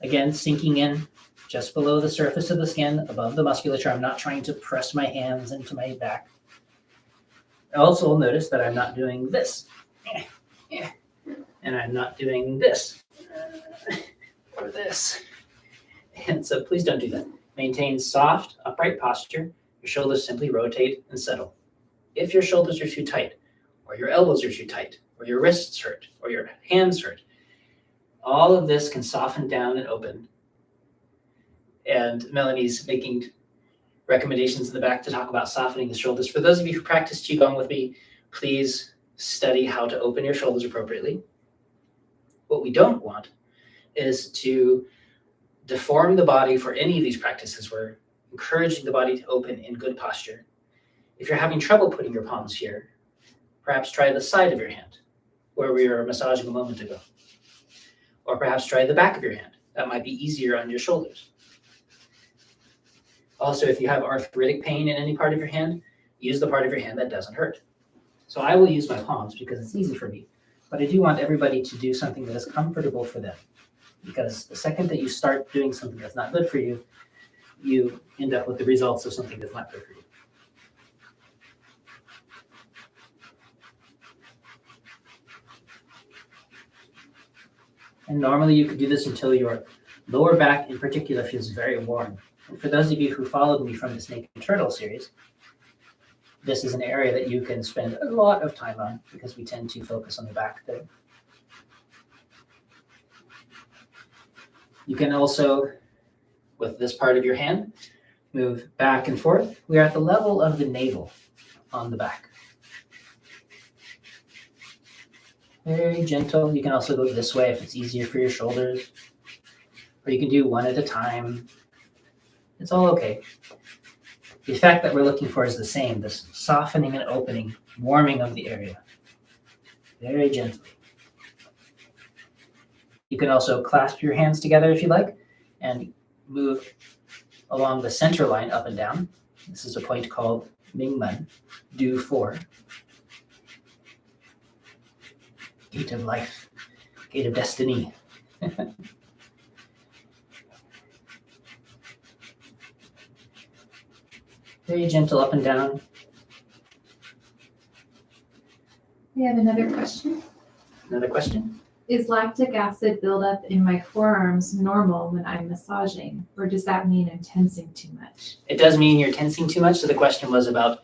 Again, sinking in just below the surface of the skin, above the musculature. I'm not trying to press my hands into my back. Also notice that I'm not doing this. And I'm not doing this. Or this. And so please don't do that. Maintain soft, upright posture. Your shoulders simply rotate and settle. If your shoulders are too tight, or your elbows are too tight, or your wrists hurt, or your hands hurt, all of this can soften down and open. And Melanie's making recommendations in the back to talk about softening the shoulders. For those of you who practice Qigong with me, please study how to open your shoulders appropriately. What we don't want is to deform the body for any of these practices. We're encouraging the body to open in good posture. If you're having trouble putting your palms here, perhaps try the side of your hand, where we were massaging a moment ago. Or perhaps try the back of your hand. That might be easier on your shoulders. Also, if you have arthritic pain in any part of your hand, use the part of your hand that doesn't hurt. So I will use my palms because it's easy for me. But I do want everybody to do something that is comfortable for them. Because the second that you start doing something that's not good for you, you end up with the results of something that's not good for you. And normally you could do this until your lower back in particular feels very warm. And for those of you who followed me from the Snake and Turtle series, this is an area that you can spend a lot of time on because we tend to focus on the back there. You can also, with this part of your hand, move back and forth. We are at the level of the navel on the back. Very gentle. You can also go this way if it's easier for your shoulders. Or you can do one at a time. It's all okay. The effect that we're looking for is the same, this softening and opening, warming of the area. Very gently. You can also clasp your hands together if you like and move along the center line up and down. This is a point called Mingmen, do 4. Gate of life, gate of destiny. Very gentle up and down. We have another question. Another question? Is lactic acid buildup in my forearms normal when I'm massaging, or does that mean I'm tensing too much? It does mean you're tensing too much. So the question was about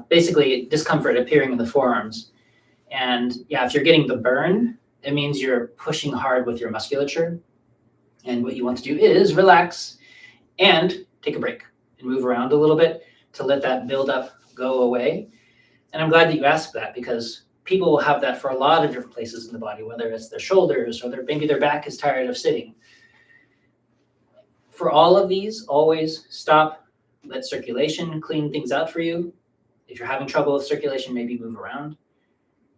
basically discomfort appearing in the forearms. And yeah, if you're getting the burn, it means you're pushing hard with your musculature. And what you want to do is relax and take a break and move around a little bit to let that buildup go away. And I'm glad that you asked that because people will have that for a lot of different places in the body, whether it's their shoulders or maybe their back is tired of sitting. For all of these, always stop, let circulation clean things out for you. If you're having trouble with circulation, maybe move around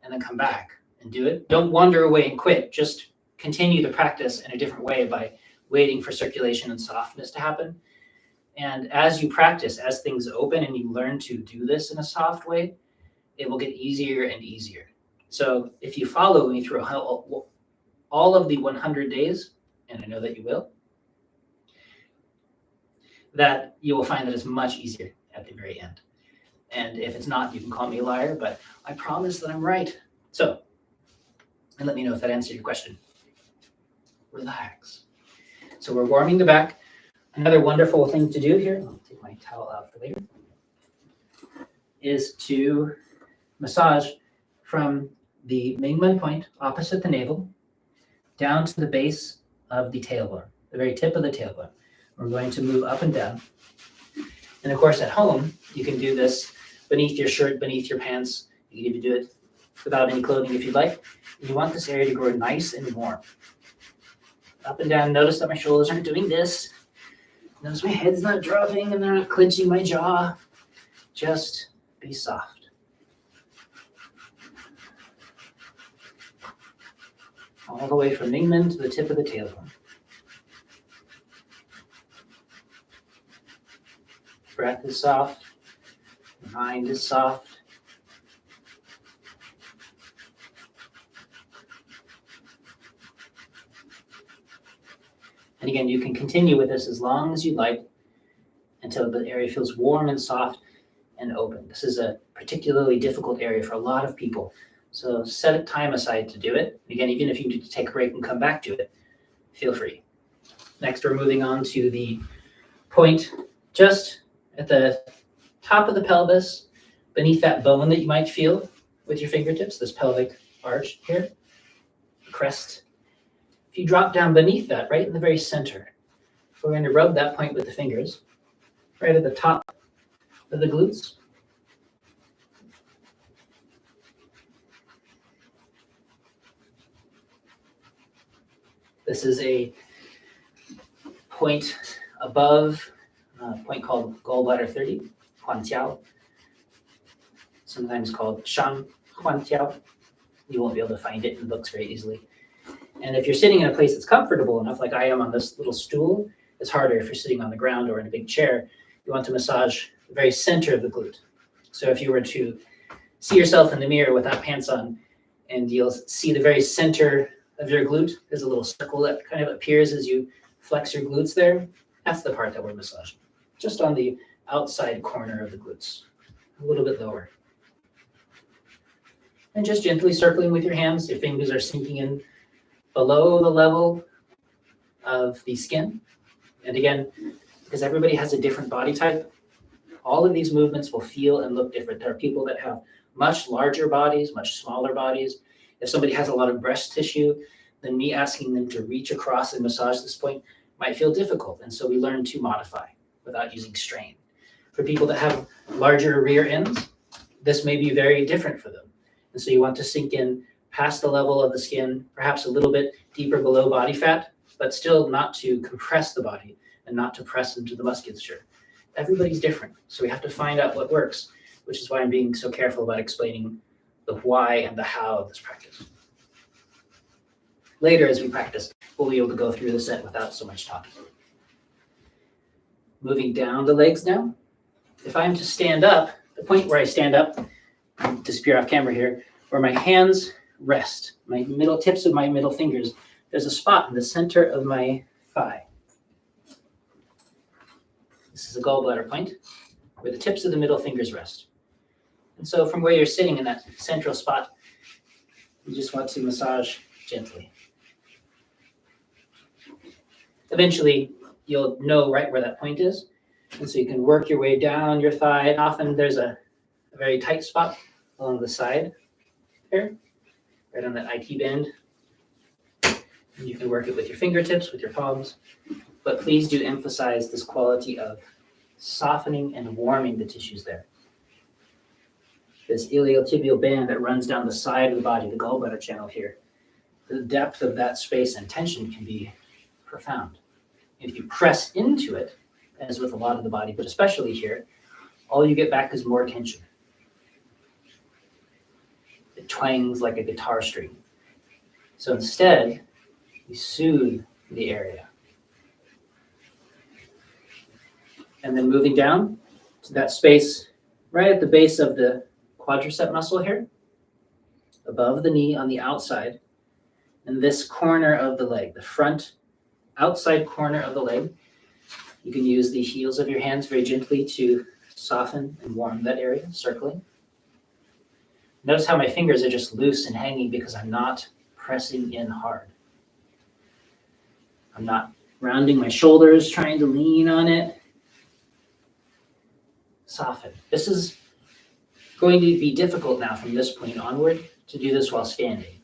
and then come back and do it. Don't wander away and quit. Just continue the practice in a different way by waiting for circulation and softness to happen. And as you practice, as things open and you learn to do this in a soft way, it will get easier and easier. So if you follow me through all of the 100 days, and I know that you will, that you will find that it's much easier at the very end. And if it's not, you can call me a liar, but I promise that I'm right. So, and let me know if that answered your question. Relax. So we're warming the back. Another wonderful thing to do here, I'll take my towel out for later, is to massage from the Mingmen point opposite the navel down to the base of the tailbone, the very tip of the tailbone. We're going to move up and down. And of course, at home, you can do this beneath your shirt, beneath your pants. You can even do it without any clothing if you'd like. You want this area to grow nice and warm. Up and down. Notice that my shoulders aren't doing this. Notice my head's not dropping and they're not clenching my jaw. Just be soft. All the way from Mingmen to the tip of the tailbone. Breath is soft. Mind is soft. And again, you can continue with this as long as you'd like until the area feels warm and soft and open. This is a particularly difficult area for a lot of people. So set a time aside to do it. Again, even if you need to take a break and come back to it, feel free. Next, we're moving on to the point just at the top of the pelvis, beneath that bone that you might feel with your fingertips, this pelvic arch here, the crest. If you drop down beneath that, right in the very center, we're going to rub that point with the fingers, right at the top of the glutes. This is a point above a point called gallbladder 30, Huantiao, sometimes called Shang Huantiao. You won't be able to find it in the books very easily. And if you're sitting in a place that's comfortable enough, like I am on this little stool, it's harder if you're sitting on the ground or in a big chair. You want to massage the very center of the glute. So if you were to see yourself in the mirror without pants on, and you'll see the very center of your glute, there's a little circle that kind of appears as you flex your glutes there. That's the part that we're massaging, just on the outside corner of the glutes, a little bit lower. And just gently circling with your hands, your fingers are sinking in below the level of the skin. And again, because everybody has a different body type, all of these movements will feel and look different. There are people that have much larger bodies, much smaller bodies. If somebody has a lot of breast tissue, then me asking them to reach across and massage this point might feel difficult. And so we learn to modify without using strain. For people that have larger rear ends, this may be very different for them. And so you want to sink in past the level of the skin, perhaps a little bit deeper below body fat, but still not to compress the body and not to press into the musculature. Everybody's different. So we have to find out what works, which is why I'm being so careful about explaining the why and the how of this practice. Later, as we practice, we'll be able to go through the set without so much talking. Moving down the legs now. If I'm to stand up, the point where I stand up, I'll disappear off camera here, where my hands rest, my middle tips of my middle fingers, there's a spot in the center of my thigh. This is a gallbladder point where the tips of the middle fingers rest. And so from where you're sitting in that central spot, you just want to massage gently. Eventually, you'll know right where that point is. And so you can work your way down your thigh. And often there's a very tight spot along the side here, right on that IT band. And you can work it with your fingertips, with your palms. But please do emphasize this quality of softening and warming the tissues there. This iliotibial band that runs down the side of the body, the gallbladder channel here, the depth of that space and tension can be profound. If you press into it, as with a lot of the body, but especially here, all you get back is more tension. It twangs like a guitar string. So instead, we soothe the area. And then moving down to that space right at the base of the quadricep muscle here, above the knee on the outside, and this corner of the leg, the front outside corner of the leg, You can use the heels of your hands very gently to soften and warm that area, circling. Notice how my fingers are just loose and hanging because I'm not pressing in hard. I'm not rounding my shoulders, trying to lean on it. Soften. This is going to be difficult now from this point onward to do this while standing.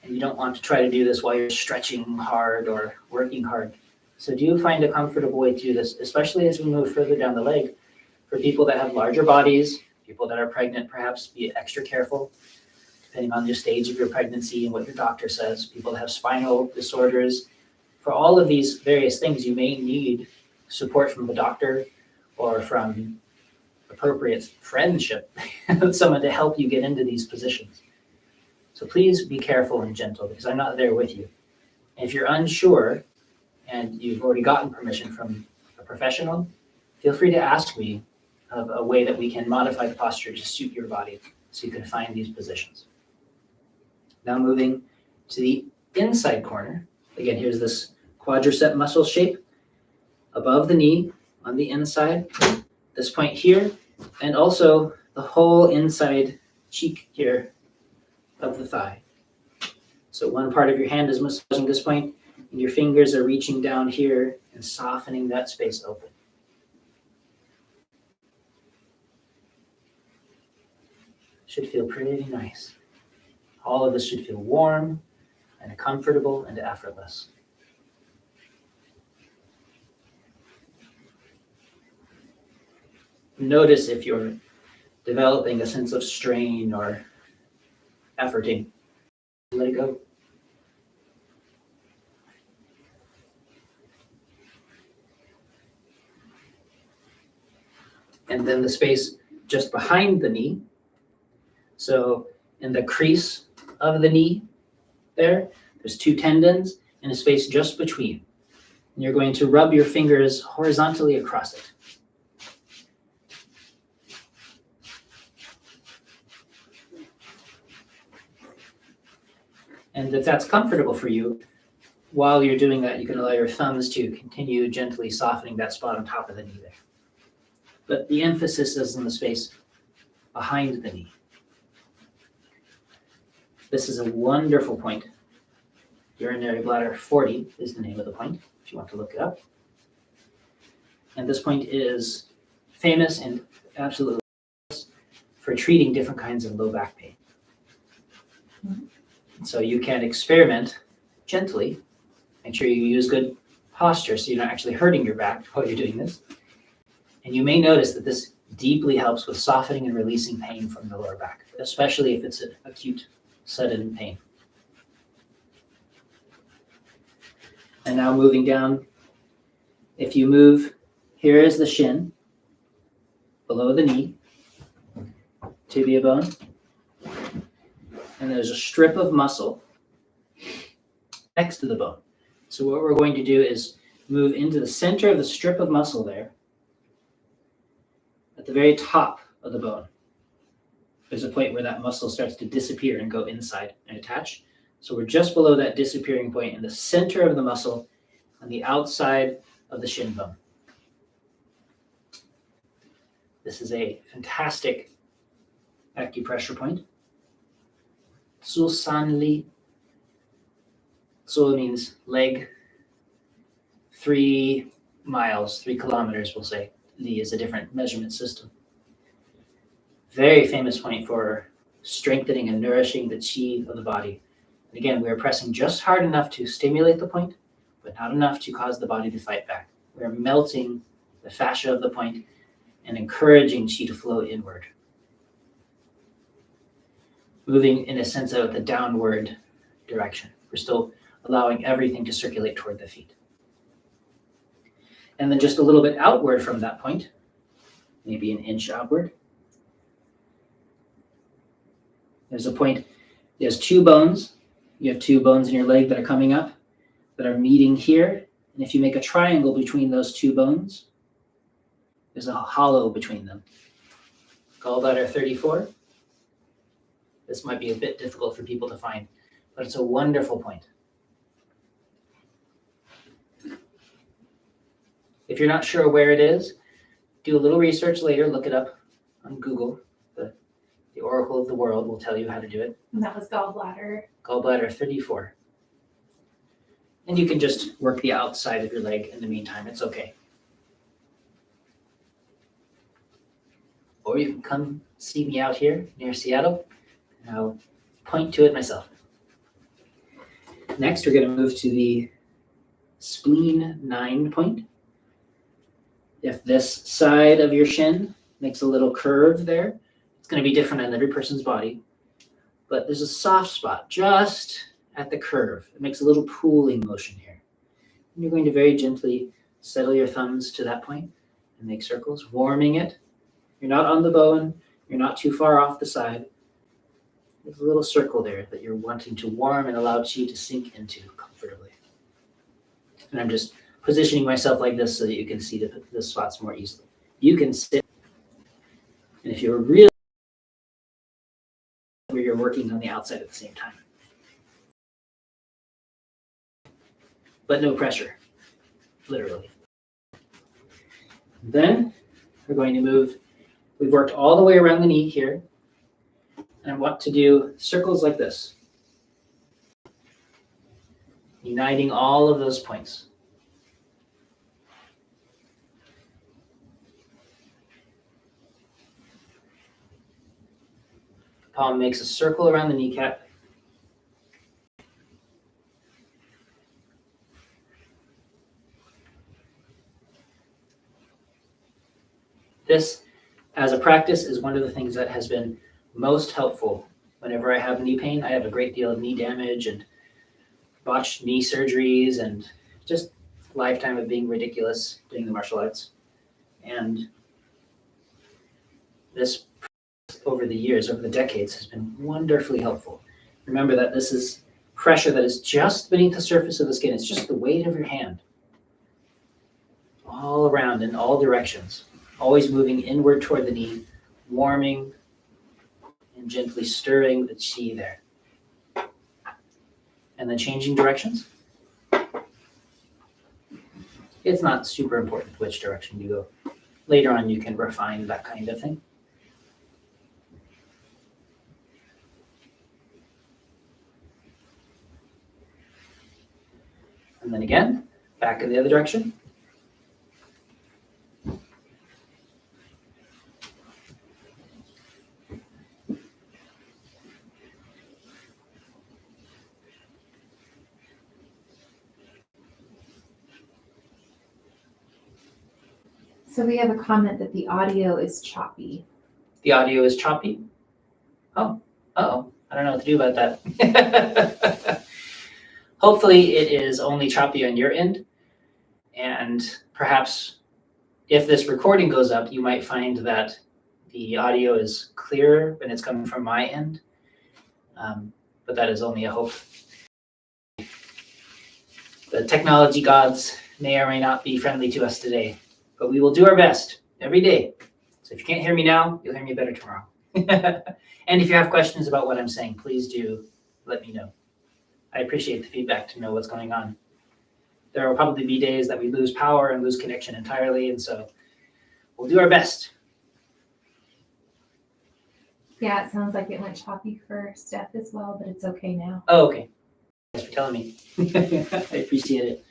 And you don't want to try to do this while you're stretching hard or working hard. So do find a comfortable way to do this, especially as we move further down the leg. For people that have larger bodies, people that are pregnant, perhaps be extra careful, depending on the stage of your pregnancy and what your doctor says. People that have spinal disorders. For all of these various things, you may need support from the doctor or from appropriate friendship, someone to help you get into these positions. So please be careful and gentle because I'm not there with you. If you're unsure and you've already gotten permission from a professional, feel free to ask me of a way that we can modify the posture to suit your body so you can find these positions. Now moving to the inside corner. Again, here's this quadricep muscle shape above the knee on the inside, this point here, and also the whole inside cheek here of the thigh. So one part of your hand is massaging this point, and your fingers are reaching down here and softening that space open. Should feel pretty nice. All of this should feel warm and comfortable and effortless. Notice if you're developing a sense of strain or efforting. Let it go. And then the space just behind the knee. So in the crease of the knee there's two tendons and a space just between. And you're going to rub your fingers horizontally across it. And if that's comfortable for you, while you're doing that, you can allow your thumbs to continue gently softening that spot on top of the knee there. But the emphasis is in the space behind the knee. This is a wonderful point. Urinary bladder 40 is the name of the point, if you want to look it up. And this point is famous and absolutely for treating different kinds of low back pain. So you can experiment gently. Make sure you use good posture so you're not actually hurting your back while you're doing this. And you may notice that this deeply helps with softening and releasing pain from the lower back, especially if it's an acute, sudden pain. And now moving down, if you move, here is the shin, below the knee, tibia bone. And there's a strip of muscle next to the bone. So what we're going to do is move into the center of the strip of muscle there, at the very top of the bone. There's a point where that muscle starts to disappear and go inside and attach. So we're just below that disappearing point in the center of the muscle on the outside of the shin bone. This is a fantastic acupressure point. Tsu san li. Tsu means leg. 3 miles, 3 kilometers, we'll say. Li is a different measurement system. Very famous point for strengthening and nourishing the qi of the body. And again, we are pressing just hard enough to stimulate the point, but not enough to cause the body to fight back. We're melting the fascia of the point and encouraging qi to flow inward. Moving in a sense of the downward direction. We're still allowing everything to circulate toward the feet. And then just a little bit outward from that point, maybe an inch outward. There's a point, there's 2 bones. You have 2 bones in your leg that are coming up, that are meeting here. And if you make a triangle between those 2 bones, there's a hollow between them. Gallbladder 34. This might be a bit difficult for people to find, but it's a wonderful point. If you're not sure where it is, do a little research later, look it up on Google. The Oracle of the World will tell you how to do it. And that was gallbladder. Gallbladder 34. And you can just work the outside of your leg in the meantime. It's okay. Or you can come see me out here near Seattle, and I'll point to it myself. Next, we're going to move to the spleen 9 point. If this side of your shin makes a little curve there, it's going to be different on every person's body. But there's a soft spot just at the curve. It makes a little pooling motion here. And you're going to very gently settle your thumbs to that point and make circles, warming it. You're not on the bone. You're not too far off the side. There's a little circle there that you're wanting to warm and allow chi to sink into comfortably. And I'm just positioning myself like this so that you can see the spots more easily. You can sit, and if you're really where you're working on the outside at the same time. But no pressure, literally. Then we're going to move. We've worked all the way around the knee here. And I want to do circles like this, uniting all of those points. The palm makes a circle around the kneecap. This, as a practice, is one of the things that has been most helpful. Whenever I have knee pain, I have a great deal of knee damage and botched knee surgeries and just a lifetime of being ridiculous doing the martial arts. And this, over the years, over the decades, has been wonderfully helpful. Remember that this is pressure that is just beneath the surface of the skin. It's just the weight of your hand all around in all directions, always moving inward toward the knee, warming and gently stirring the chi there. And then changing directions. It's not super important which direction you go. Later on, you can refine that kind of thing. And then again, back in the other direction. So we have a comment that the audio is choppy. The audio is choppy. Oh, uh-oh. I don't know what to do about that. Hopefully it is only choppy on your end. And perhaps if this recording goes up, you might find that the audio is clearer when it's coming from my end. But that is only a hope. The technology gods may or may not be friendly to us today, but we will do our best every day. So if you can't hear me now, you'll hear me better tomorrow. And if you have questions about what I'm saying, please do let me know. I appreciate the feedback to know what's going on. There will probably be days that we lose power and lose connection entirely, and so we'll do our best. Yeah, it sounds like it went choppy for Steph as well, but it's okay now. Oh, okay. Thanks for telling me. I appreciate it.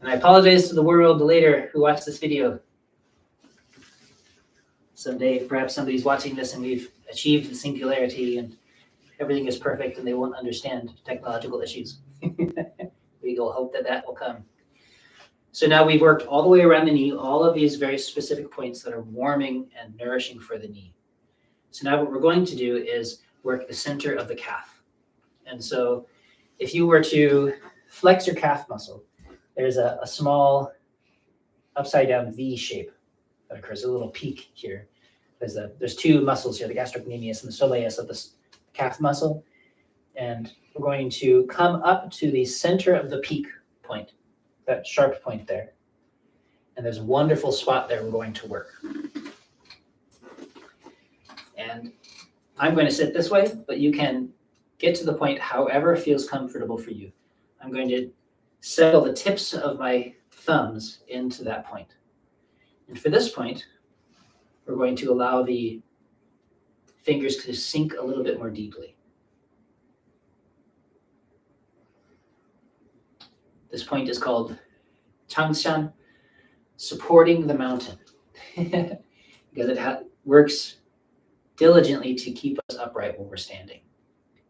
And I apologize to the world later who watched this video. Someday, perhaps somebody's watching this and we've achieved the singularity and everything is perfect and they won't understand technological issues. We will hope that that will come. So now we've worked all the way around the knee, all of these very specific points that are warming and nourishing for the knee. So now what we're going to do is work the center of the calf. And so if you were to flex your calf muscle, there's a small upside down V shape that occurs, a little peak here. There's two muscles here, the gastrocnemius and the soleus of the calf muscle. And we're going to come up to the center of the peak point, that sharp point there. And there's a wonderful spot there we're going to work. And I'm going to sit this way, but you can get to the point however feels comfortable for you. I'm going to settle the tips of my thumbs into that point. And for this point, we're going to allow the fingers to sink a little bit more deeply. This point is called Changshan, supporting the mountain, because it works diligently to keep us upright when we're standing.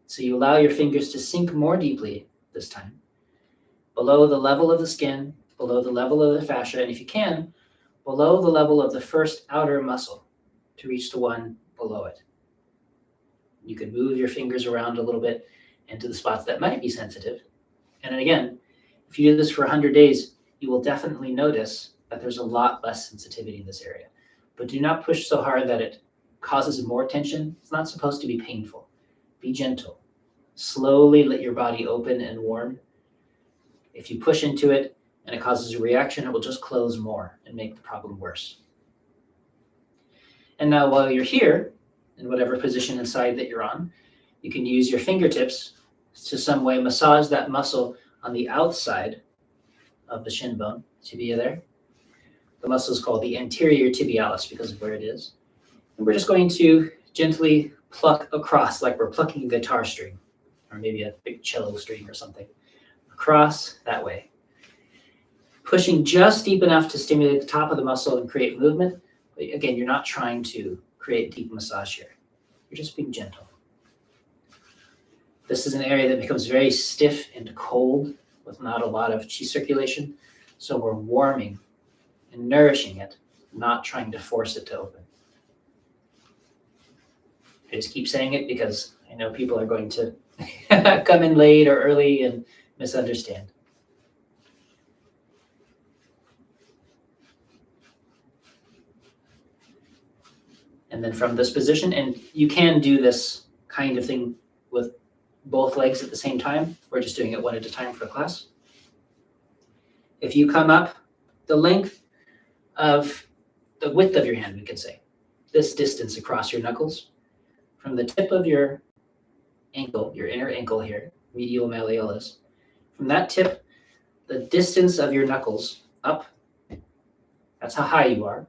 So you allow your fingers to sink more deeply this time, below the level of the skin, below the level of the fascia, and if you can, below the level of the first outer muscle to reach the one below it. You can move your fingers around a little bit into the spots that might be sensitive. And then again, if you do this for 100 days, you will definitely notice that there's a lot less sensitivity in this area. But do not push so hard that it causes more tension. It's not supposed to be painful. Be gentle. Slowly let your body open and warm. If you push into it and it causes a reaction, it will just close more and make the problem worse. And now while you're here, in whatever position inside that you're on, you can use your fingertips to some way massage that muscle on the outside of the shin bone, tibia there. The muscle is called the anterior tibialis because of where it is. And we're just going to gently pluck across like we're plucking a guitar string, or maybe a big cello string or something, across that way. Pushing just deep enough to stimulate the top of the muscle and create movement. But again, you're not trying to create deep massage here. You're just being gentle. This is an area that becomes very stiff and cold with not a lot of qi circulation. So we're warming and nourishing it, not trying to force it to open. I just keep saying it because I know people are going to come in late or early and misunderstand. And then from this position, and you can do this kind of thing with both legs at the same time. We're just doing it one at a time for class. If you come up the length of the width of your hand, we could say, this distance across your knuckles, from the tip of your ankle, your inner ankle here, medial malleolus, from that tip, the distance of your knuckles up, that's how high you are,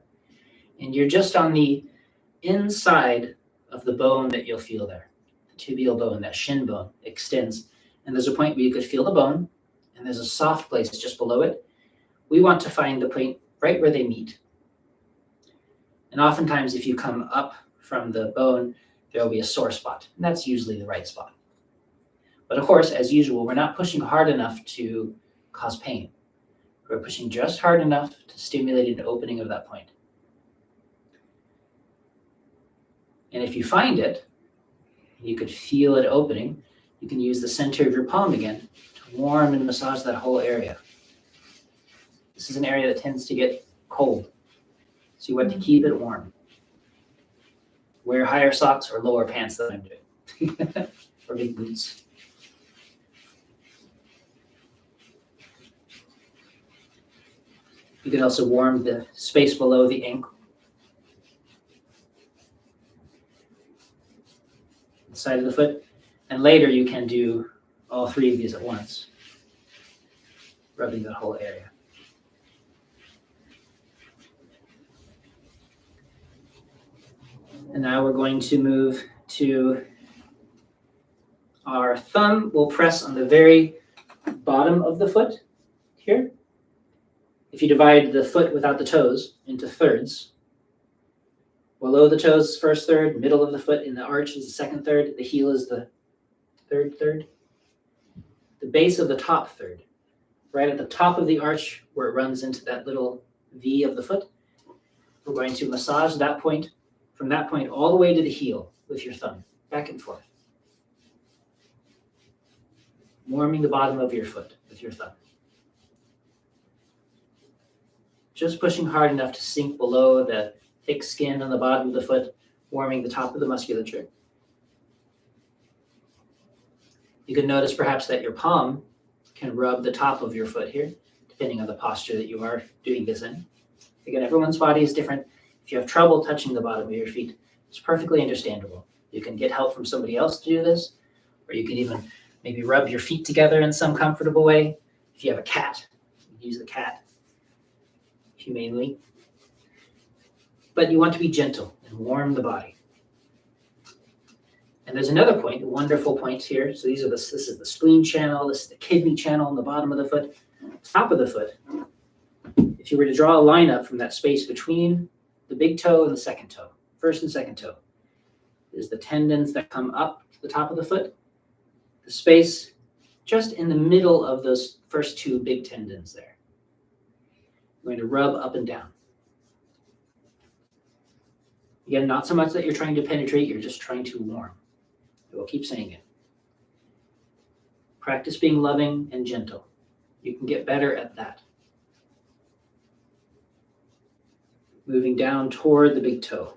and you're just on the inside of the bone that you'll feel there. The tibial bone, that shin bone, extends. And there's a point where you could feel the bone, and there's a soft place just below it. We want to find the point right where they meet. And oftentimes, if you come up from the bone, there will be a sore spot. And that's usually the right spot. But of course, as usual, we're not pushing hard enough to cause pain. We're pushing just hard enough to stimulate an opening of that point. And if you find it, you could feel it opening, you can use the center of your palm again to warm and massage that whole area. This is an area that tends to get cold, so you want to keep it warm. Wear higher socks or lower pants than I'm doing, or big boots. You can also warm the space below the ankle. The side of the foot, and later you can do all three of these at once, rubbing the whole area. And now we're going to move to our thumb. We'll press on the very bottom of the foot here. If you divide the foot without the toes into thirds, below the toes, first third, middle of the foot in the arch is the second third, the heel is the third third. The base of the top third, right at the top of the arch where it runs into that little V of the foot, we're going to massage that point, from that point all the way to the heel with your thumb, back and forth. Warming the bottom of your foot with your thumb. Just pushing hard enough to sink below the thick skin on the bottom of the foot, warming the top of the musculature. You can notice perhaps that your palm can rub the top of your foot here, depending on the posture that you are doing this in. Again, everyone's body is different. If you have trouble touching the bottom of your feet, it's perfectly understandable. You can get help from somebody else to do this, or you can even maybe rub your feet together in some comfortable way. If you have a cat, use the cat humanely. but you want to be gentle and warm the body. And there's another point, a wonderful point here. So this is the spleen channel, this is the kidney channel on the bottom of the foot, top of the foot. If you were to draw a line up from that space between the big toe and the second toe, first and second toe, is the tendons that come up to the top of the foot, the space just in the middle of those first two big tendons there. You're going to rub up and down. Again, not so much that you're trying to penetrate, you're just trying to warm. I will keep saying it. Practice being loving and gentle. You can get better at that. Moving down toward the big toe.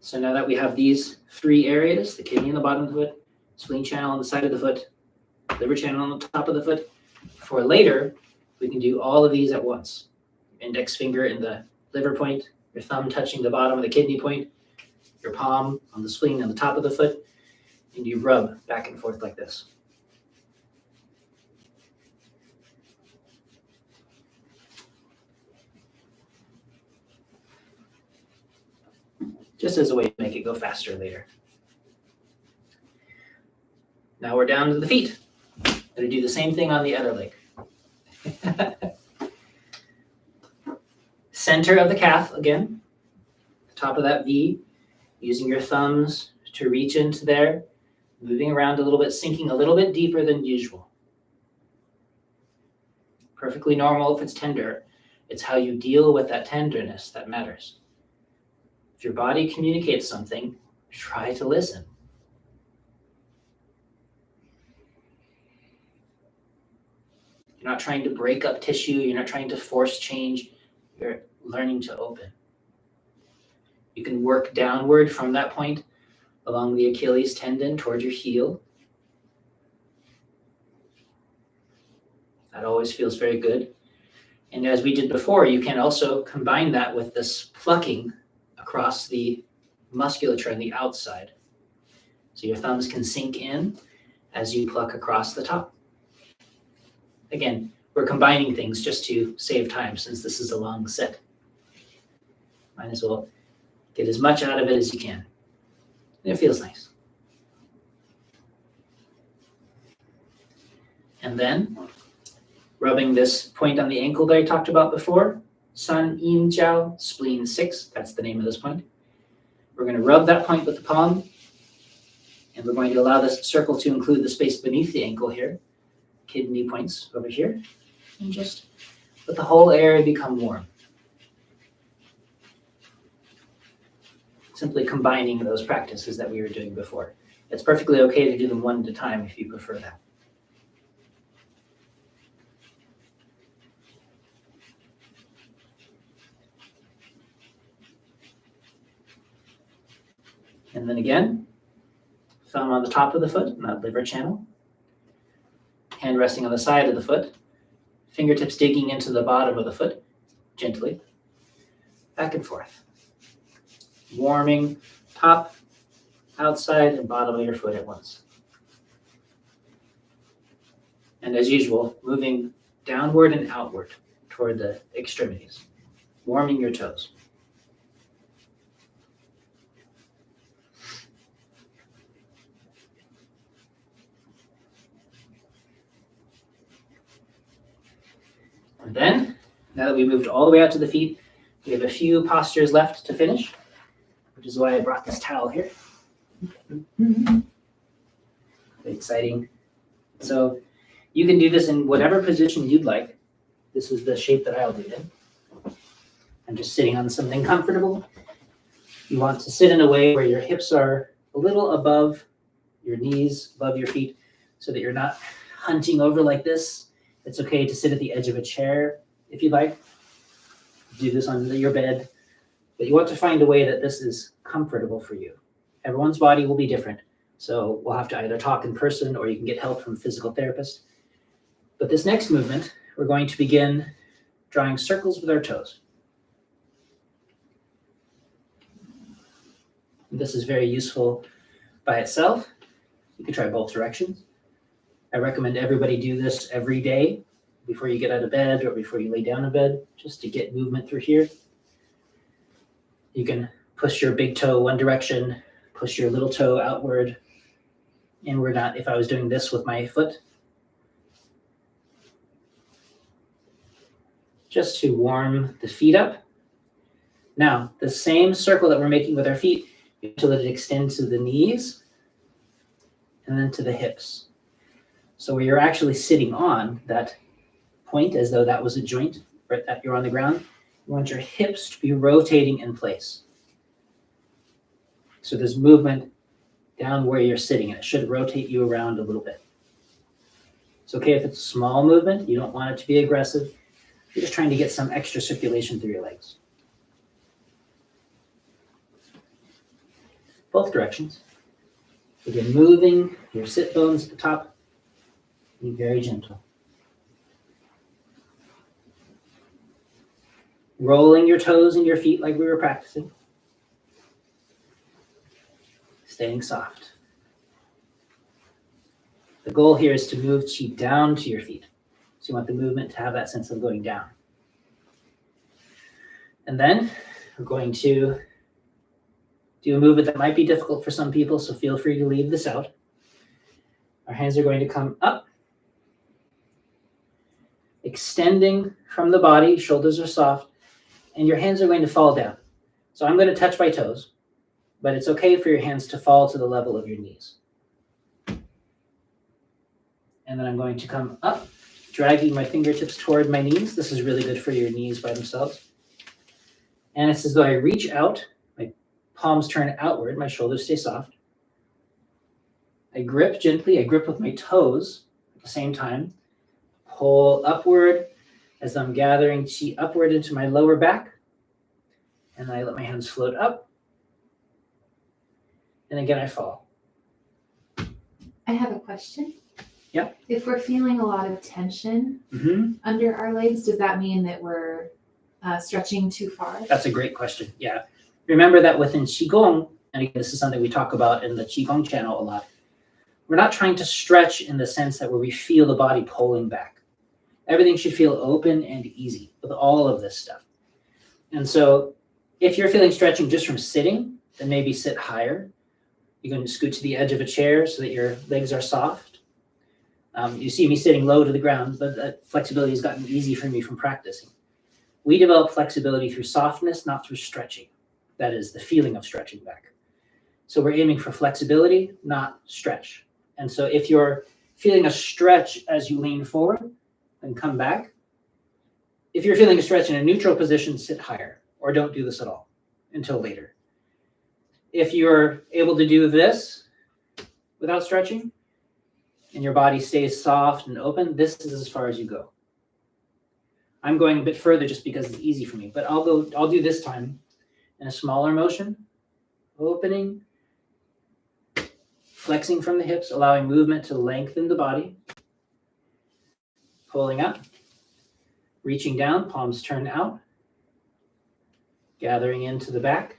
So now that we have these three areas, the kidney on the bottom of the foot, spleen channel on the side of the foot, liver channel on the top of the foot, for later, we can do all of these at once. Index finger in the liver point, your thumb touching the bottom of the kidney point, your palm on the spleen on the top of the foot, and you rub back and forth like this. Just as a way to make it go faster later. Now we're down to the feet. Going to do the same thing on the other leg. Center of the calf again, top of that V, using your thumbs to reach into there, moving around a little bit, sinking a little bit deeper than usual. Perfectly normal if it's tender. It's how you deal with that tenderness that matters. If your body communicates something, try to listen. You're not trying to break up tissue. You're not trying to force change. You're learning to open. You can work downward from that point along the Achilles tendon toward your heel. That always feels very good. And as we did before, you can also combine that with this plucking across the musculature on the outside. So your thumbs can sink in as you pluck across the top. Again, we're combining things just to save time since this is a long set. Might as well get as much out of it as you can. And it feels nice. And then rubbing this point on the ankle that I talked about before, Sun Yin Jiao, spleen 6, that's the name of this point. We're going to rub that point with the palm, and we're going to allow this circle to include the space beneath the ankle here, kidney points over here, and just let the whole area become warm. Simply combining those practices that we were doing before. It's perfectly okay to do them one at a time if you prefer that. And then again, thumb on the top of the foot, in that liver channel. Hand resting on the side of the foot. Fingertips digging into the bottom of the foot, gently. Back and forth. Warming top, outside, and bottom of your foot at once. And as usual, moving downward and outward toward the extremities. Warming your toes. And then, now that we moved all the way out to the feet, we have a few postures left to finish, which is why I brought this towel here. Very exciting. So you can do this in whatever position you'd like. This is the shape that I'll do it in. I'm just sitting on something comfortable. You want to sit in a way where your hips are a little above your knees, above your feet, so that you're not hunching over like this. It's okay to sit at the edge of a chair if you like. Do this on your bed. But you want to find a way that this is comfortable for you. Everyone's body will be different. So we'll have to either talk in person or you can get help from a physical therapist. But this next movement, we're going to begin drawing circles with our toes. This is very useful by itself. You can try both directions. I recommend everybody do this every day, before you get out of bed or before you lay down in bed, just to get movement through here. You can push your big toe one direction, push your little toe outward, inward out if I was doing this with my foot. Just to warm the feet up. Now, the same circle that we're making with our feet, you have to let it extend to the knees and then to the hips. So where you're actually sitting on that point as though that was a joint, or that you're on the ground, you want your hips to be rotating in place. So there's movement down where you're sitting, and it should rotate you around a little bit. It's okay if it's a small movement. You don't want it to be aggressive. You're just trying to get some extra circulation through your legs. Both directions. Again, moving your sit bones at the top. Be very gentle. Rolling your toes and your feet like we were practicing. Staying soft. The goal here is to move chi down to your feet. So you want the movement to have that sense of going down. And then we're going to do a movement that might be difficult for some people, so feel free to leave this out. Our hands are going to come up, extending from the body, shoulders are soft, and your hands are going to fall down. So I'm going to touch my toes, but it's okay for your hands to fall to the level of your knees. And then I'm going to come up, dragging my fingertips toward my knees. This is really good for your knees by themselves. And it's as though I reach out, my palms turn outward, my shoulders stay soft. I grip gently, I grip with my toes at the same time. Pull upward as I'm gathering chi upward into my lower back. And I let my hands float up. And again, I fall. I have a question. Yeah. If we're feeling a lot of tension under our legs, does that mean that we're stretching too far? That's a great question. Yeah. Remember that within Qigong, and again, this is something we talk about in the Qigong channel a lot, we're not trying to stretch in the sense that where we feel the body pulling back. Everything should feel open and easy with all of this stuff. And so if you're feeling stretching just from sitting, then maybe sit higher. You can scoot to the edge of a chair so that your legs are soft. You see me sitting low to the ground, but that flexibility has gotten easy for me from practicing. We develop flexibility through softness, not through stretching. That is the feeling of stretching back. So we're aiming for flexibility, not stretch. And so if you're feeling a stretch as you lean forward and come back, if you're feeling a stretch in a neutral position, sit higher, or don't do this at all until later. If you're able to do this without stretching, and your body stays soft and open, this is as far as you go. I'm going a bit further just because it's easy for me, but I'll do this time in a smaller motion, opening, flexing from the hips, allowing movement to lengthen the body, pulling up, reaching down, palms turn out, gathering into the back,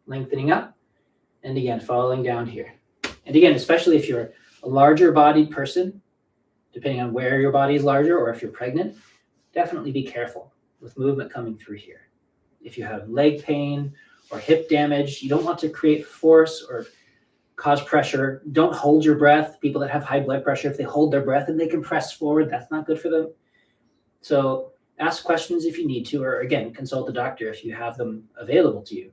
lengthening up, and again, falling down here. And again, especially if you're a larger bodied person, depending on where your body is larger or if you're pregnant, definitely be careful with movement coming through here. If you have leg pain or hip damage, you don't want to create force or cause pressure. Don't hold your breath. People that have high blood pressure, if they hold their breath and they compress forward, that's not good for them. So ask questions if you need to, or again, consult a doctor if you have them available to you.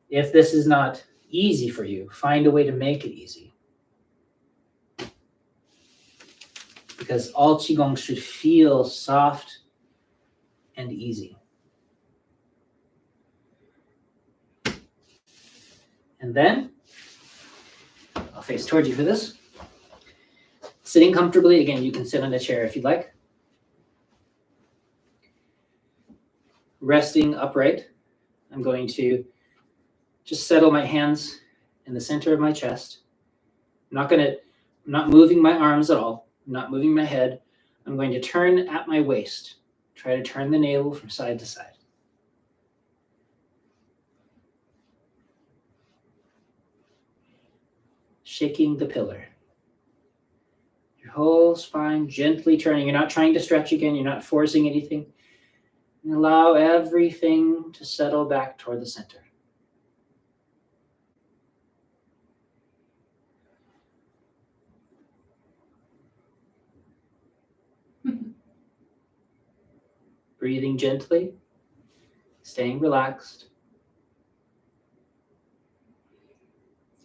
If this is not easy for you, find a way to make it easy. Because all Qigong should feel soft and easy. And then, I'll face towards you for this. Sitting comfortably, again, you can sit on a chair if you'd like. Resting upright, I'm going to just settle my hands in the center of my chest. I'm not moving my arms at all. I'm not moving my head. I'm going to turn at my waist. Try to turn the navel from side to side. Shaking the pillar. You're Your whole spine gently turning. You're not trying to stretch again. You're not forcing anything. And allow everything to settle back toward the center. Breathing gently, staying relaxed.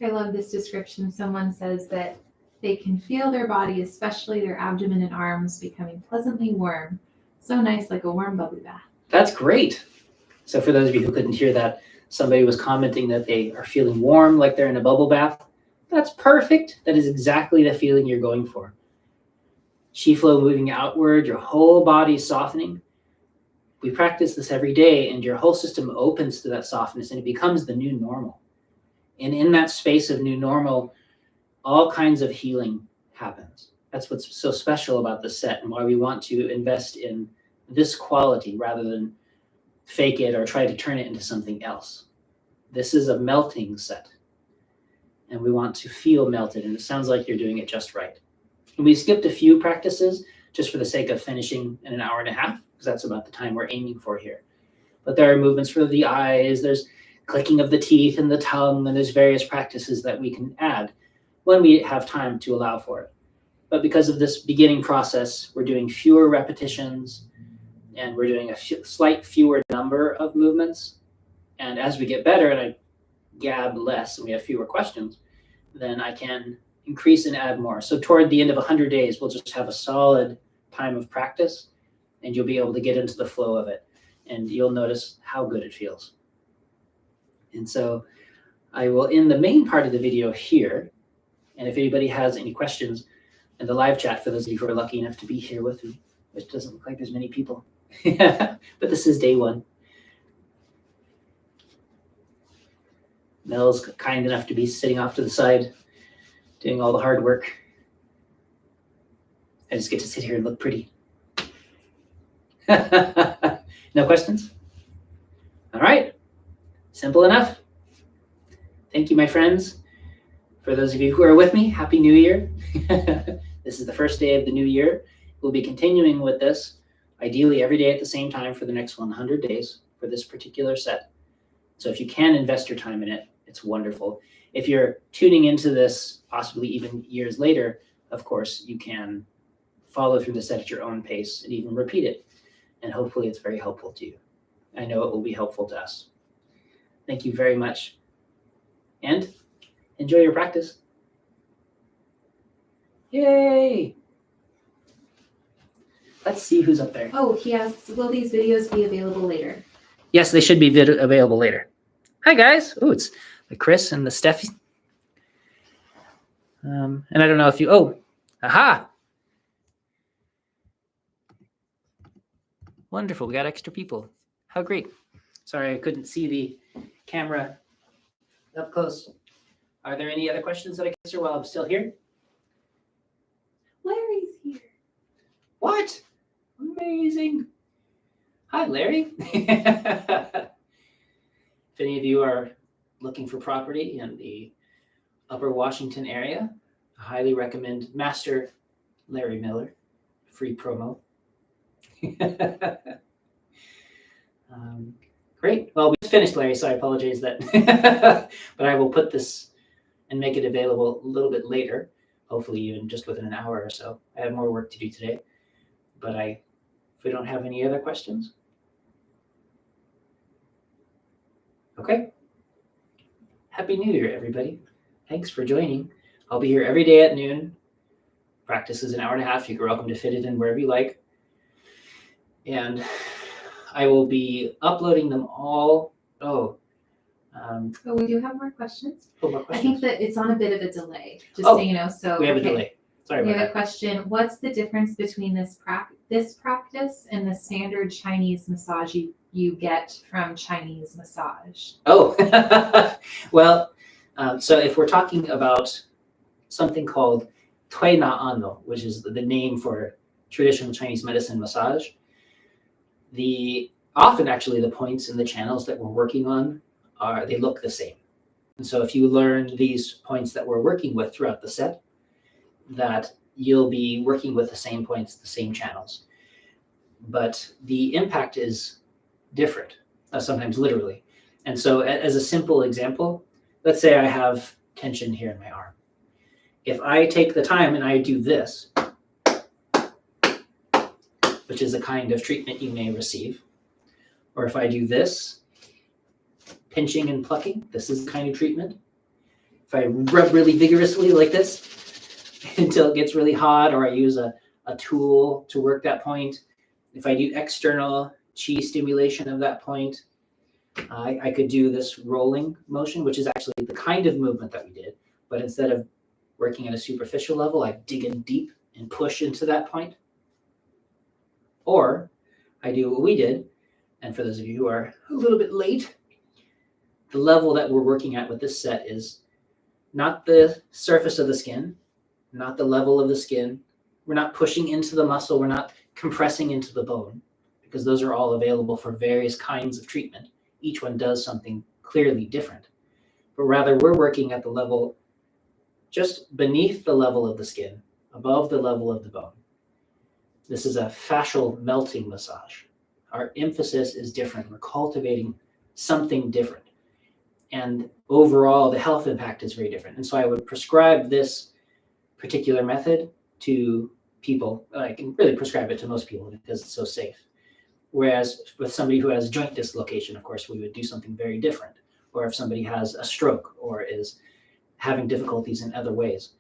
I love this description. Someone says that they can feel their body, especially their abdomen and arms, becoming pleasantly warm. So nice, like a warm bubbly bath. That's great. So for those of you who couldn't hear that, somebody was commenting that they are feeling warm, like they're in a bubble bath. That's perfect. That is exactly the feeling you're going for. Qi flow moving outward, your whole body softening. We practice this every day, and your whole system opens to that softness, and it becomes the new normal. And in that space of new normal, all kinds of healing happens. That's what's so special about the set, and why we want to invest in this quality rather than fake it or try to turn it into something else. This is a melting set, and we want to feel melted, and it sounds like you're doing it just right. And we skipped a few practices just for the sake of finishing in an hour and a half, because that's about the time we're aiming for here. But there are movements for the eyes, there's clicking of the teeth and the tongue, and there's various practices that we can add when we have time to allow for it. But because of this beginning process, we're doing fewer repetitions, and we're doing a slight fewer number of movements. And as we get better and I gab less and we have fewer questions, then I can increase and add more. So toward the end of 100 days, we'll just have a solid time of practice, and you'll be able to get into the flow of it, and you'll notice how good it feels. And so I will end the main part of the video here. And if anybody has any questions in the live chat, for those of you who are lucky enough to be here with me, which doesn't look like there's many people, but this is day one. Mel's kind enough to be sitting off to the side, doing all the hard work. I just get to sit here and look pretty. No questions? All right. Simple enough. Thank you, my friends. For those of you who are with me, Happy New Year. This is the first day of the new year. We'll be continuing with this, ideally every day at the same time for the next 100 days for this particular set. So if you can invest your time in it, it's wonderful. If you're tuning into this, possibly even years later, of course, you can follow through the set at your own pace and even repeat it. And hopefully it's very helpful to you. I know it will be helpful to us. Thank you very much. And enjoy your practice. Yay! Let's see who's up there. Oh, he asks, will these videos be available later? Yes, they should be available later. Hi, guys. Oh, it's the Chris and the Steffi. And I don't know if you... aha! Wonderful. We got extra people. How great. Sorry, I couldn't see the camera up close. Are there any other questions that I can answer while I'm still here? Larry's here. What? Amazing. Hi, Larry. If any of you are looking for property in the Upper Washington area, I highly recommend Master Larry Miller. Free promo. Great. Well, we finished, Larry, so I apologize that. But I will put this and make it available a little bit later, hopefully even just within an hour or so. I have more work to do today. But if we don't have any other questions. Okay. Happy New Year, everybody. Thanks for joining. I'll be here every day at noon. Practice is an hour and a half. You're welcome to fit it in wherever you like. And I will be uploading them all. We do have more questions. More questions. I think that it's on a bit of a delay, just so you know. So we have a delay. Sorry we about have that. a question. What's the difference between this practice and the standard Chinese massage you get from Chinese massage? Oh, well, so if we're talking about something called Tui Na Ano, which is the name for traditional Chinese medicine massage, often actually the points in the channels that we're working on they look the same. And so if you learn these points that we're working with throughout the set, that you'll be working with the same points, the same channels. But the impact is different, sometimes literally. And so as a simple example, let's say I have tension here in my arm. If I take the time and I do this, which is a kind of treatment you may receive, or if I do this, pinching and plucking, this is the kind of treatment. If I rub really vigorously like this until it gets really hot, or I use a tool to work that point, if I do external chi stimulation of that point, I could do this rolling motion, which is actually the kind of movement that we did, but instead of working at a superficial level, I dig in deep and push into that point. Or I do what we did, and for those of you who are a little bit late, the level that we're working at with this set is not the surface of the skin, not the level of the skin. We're not pushing into the muscle. We're not compressing into the bone, because those are all available for various kinds of treatment. Each one does something clearly different. But rather, we're working at the level just beneath the level of the skin, above the level of the bone. This is a fascial melting massage. Our emphasis is different. We're cultivating something different. And overall, the health impact is very different. And so I would prescribe this particular method to people. I can really prescribe it to most people because it's so safe. Whereas with somebody who has joint dislocation, of course, we would do something very different. Or if somebody has a stroke or is having difficulties in other ways.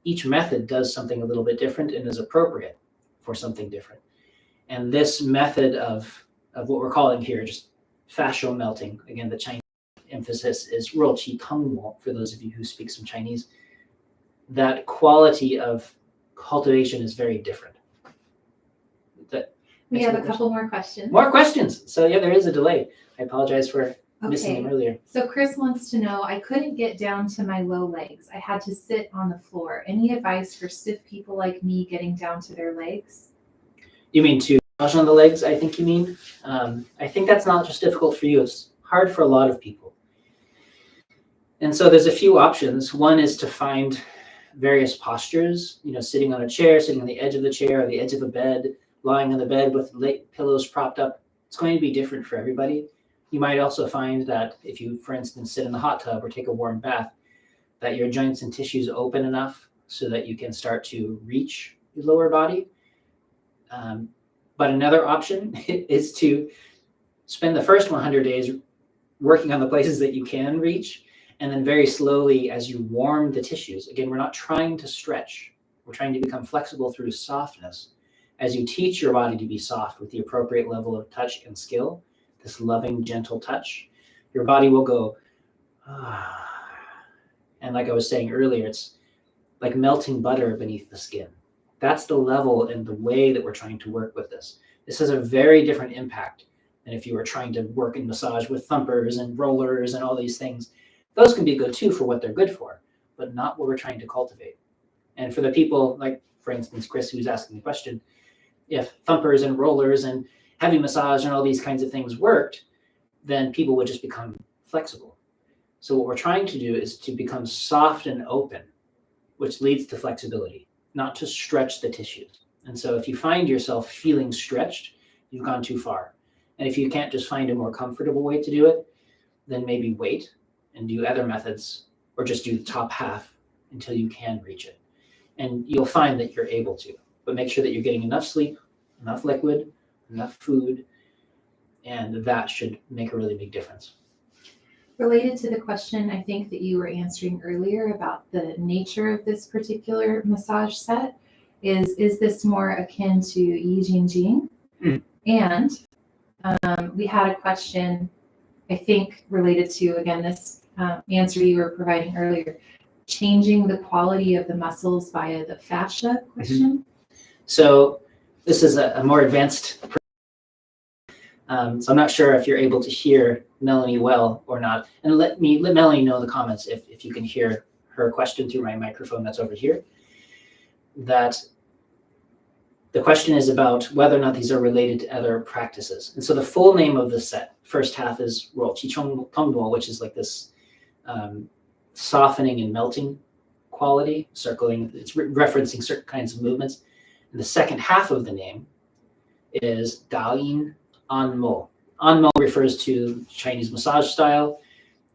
Each method does something a little bit different and is appropriate for something different. And this method of what we're calling here, just fascial melting, again, the Chinese emphasis is融氣騰膜, for those of you who speak some Chinese. That quality of cultivation is very different. We have a couple more questions. More questions. So yeah, there is a delay. I apologize for missing them earlier. So Chris wants to know, I couldn't get down to my low legs. I had to sit on the floor. Any advice for stiff people like me getting down to their legs? You mean to massage on the legs, I think you mean? I think that's not just difficult for you. It's hard for a lot of people. And so there's a few options. One is to find various postures, sitting on a chair, sitting on the edge of the chair or the edge of a bed, lying on the bed with pillows propped up. It's going to be different for everybody. You might also find that if you, for instance, sit in the hot tub or take a warm bath, that your joints and tissues open enough so that you can start to reach your lower body. But another option is to spend the first 100 days working on the places that you can reach, and then very slowly, as you warm the tissues, again, we're not trying to stretch. We're trying to become flexible through softness. As you teach your body to be soft with the appropriate level of touch and skill, this loving, gentle touch, your body will go, ah. And like I was saying earlier, it's like melting butter beneath the skin. That's the level and the way that we're trying to work with this. This has a very different impact than if you were trying to work and massage with thumpers and rollers and all these things. Those can be good too for what they're good for, but not what we're trying to cultivate. And for the people, like, for instance, Chris, who's asking the question, if thumpers and rollers and heavy massage and all these kinds of things worked, then people would just become flexible. So what we're trying to do is to become soft and open, which leads to flexibility, not to stretch the tissues. And so if you find yourself feeling stretched, you've gone too far. And if you can't just find a more comfortable way to do it, then maybe wait and do other methods, or just do the top half until you can reach it. And you'll find that you're able to, but make sure that you're getting enough sleep, enough liquid, enough food, and that should make a really big difference. Related to the question, I think that you were answering earlier about the nature of this particular massage set, is this more akin to Yi Jing Jing? And we had a question, I think, related to, again, this answer you were providing earlier, changing the quality of the muscles via the fascia question. So this is a more advanced. So I'm not sure if you're able to hear Melanie well or not. And let Melanie know in the comments if you can hear her question through my microphone that's over here. That the question is about whether or not these are related to other practices. And so the full name of the set, first half is Qigong Self-Massage, which is like this softening and melting quality, circling, it's referencing certain kinds of movements. And the second half of the name is Daoist Anmo. Anmo refers to Chinese massage style,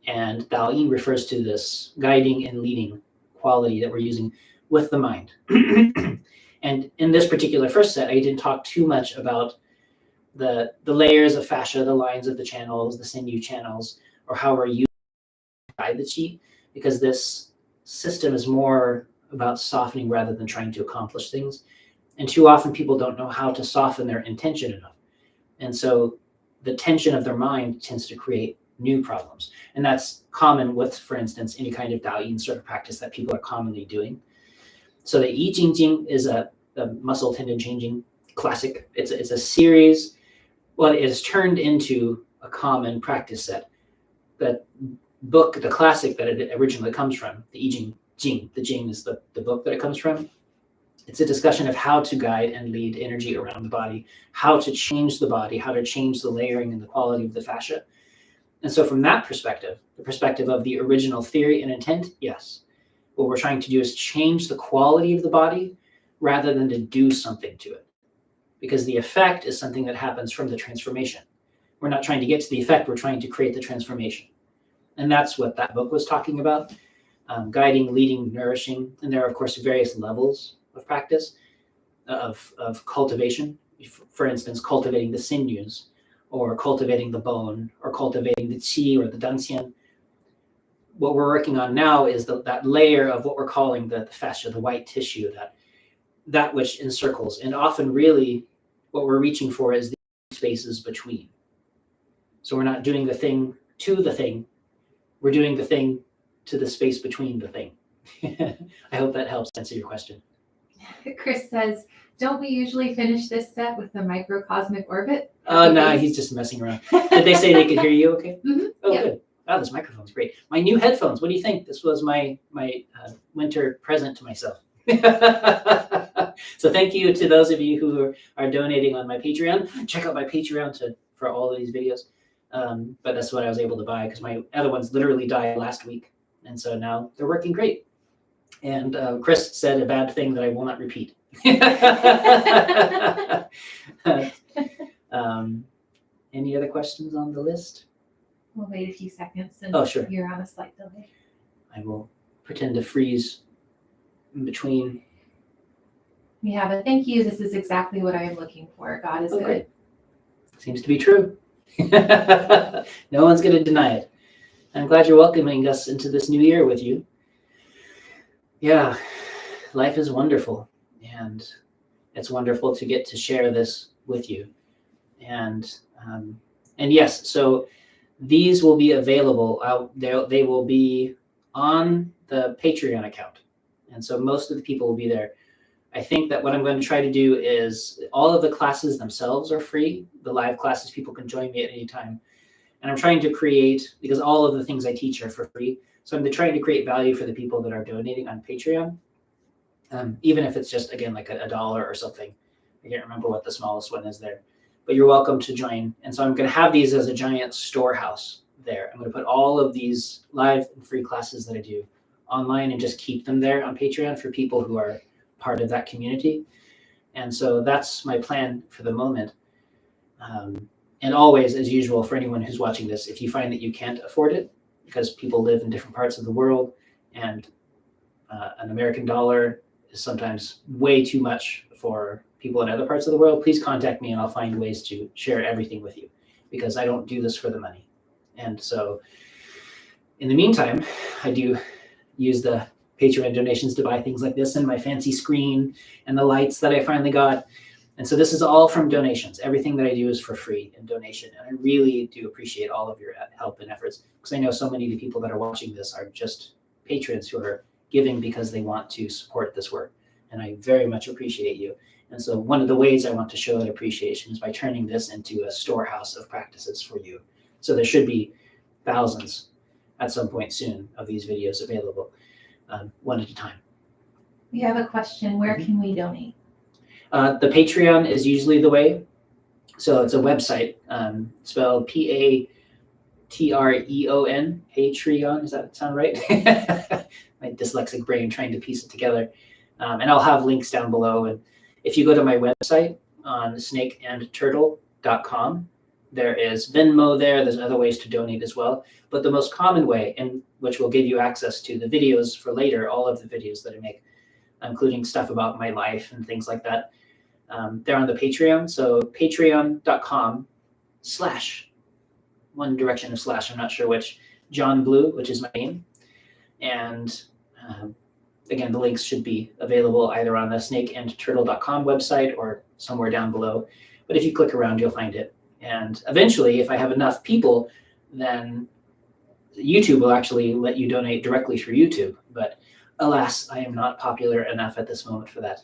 and Daoist refers to this guiding and leading quality that we're using with the mind. And in this particular first set, I didn't talk too much about the layers of fascia, the lines of the channels, the sinew channels, or how we're using to guide the qi, because this system is more about softening rather than trying to accomplish things. And too often people don't know how to soften their intention enough. And so the tension of their mind tends to create new problems. And that's common with, for instance, any kind of Daoist sort of practice that people are commonly doing. So the I Ching Jing is a muscle tendon changing classic. It's a series. Well, it has turned into a common practice set. That book, the classic that it originally comes from, the I Ching Jing, the Jing is the book that it comes from. It's a discussion of how to guide and lead energy around the body, how to change the body, how to change the layering and the quality of the fascia. And so from that perspective, the perspective of the original theory and intent, yes. What we're trying to do is change the quality of the body rather than to do something to it. Because the effect is something that happens from the transformation. We're not trying to get to the effect, we're trying to create the transformation. And that's what that book was talking about, guiding, leading, nourishing. And there are, of course, various levels of practice, of cultivation. For instance, cultivating the sinews, or cultivating the bone, or cultivating the qi or the danxian. What we're working on now is that layer of what we're calling the fascia, the white tissue, that which encircles. And often really what we're reaching for is the spaces between. So we're not doing the thing to the thing, we're doing the thing to the space between the thing. I hope that helps answer your question. Chris says, don't we usually finish this set with the microcosmic orbit? No, he's just messing around. Did they say they could hear you okay? Mm-hmm. Oh, yep. Good. Wow, this microphone's great. My new headphones, what do you think? This was my winter present to myself. So thank you to those of you who are donating on my Patreon. Check out my Patreon for all of these videos. But that's what I was able to buy because my other ones literally died last week. And so now they're working great. And Chris said a bad thing that I will not repeat. Any other questions on the list? We'll wait a few seconds since Sure. You're on a slight delay. I will pretend to freeze in between. We have a thank you. This is exactly what I am looking for. God is good. Great. Seems to be true. No one's going to deny it. I'm glad you're welcoming us into this new year with you. Yeah, life is wonderful, and it's wonderful to get to share this with you. And yes, so these will be available out there. They will be on the Patreon account, and so most of the people will be there. I think that what I'm going to try to do is all of the classes themselves are free. The live classes, people can join me at any time. And I'm trying to create, because all of the things I teach are for free, so I'm trying to create value for the people that are donating on Patreon, even if it's just, again, like $1 or something. I can't remember what the smallest one is there, but you're welcome to join. And so I'm going to have these as a giant storehouse there. I'm going to put all of these live and free classes that I do online and just keep them there on Patreon for people who are part of that community. And so that's my plan for the moment. And always, as usual, for anyone who's watching this, if you find that you can't afford it, because people live in different parts of the world, and an American dollar is sometimes way too much for people in other parts of the world, please contact me and I'll find ways to share everything with you, because I don't do this for the money. And so in the meantime, I do use the Patreon donations to buy things like this and my fancy screen and the lights that I finally got. And so this is all from donations. Everything that I do is for free and donation. And I really do appreciate all of your help and efforts, because I know so many of the people that are watching this are just patrons who are giving because they want to support this work. And I very much appreciate you. And so one of the ways I want to show that appreciation is by turning this into a storehouse of practices for you. So there should be thousands at some point soon of these videos available, one at a time. We have a question. Where can we donate? The Patreon is usually the way. So it's a website, spelled Treon, Patreon. Does that sound right? My dyslexic brain trying to piece it together. And I'll have links down below. And if you go to my website on snakeandturtle.com, there is Venmo there. There's other ways to donate as well. But the most common way, and which will give you access to the videos for later, all of the videos that I make, including stuff about my life and things like that, they're on the Patreon. So patreon.com/ one direction of slash, I'm not sure which, John Blue, which is my name. And again, the links should be available either on the snakeandturtle.com website or somewhere down below. But if you click around, you'll find it. And eventually, if I have enough people, then YouTube will actually let you donate directly through YouTube. But alas, I am not popular enough at this moment for that.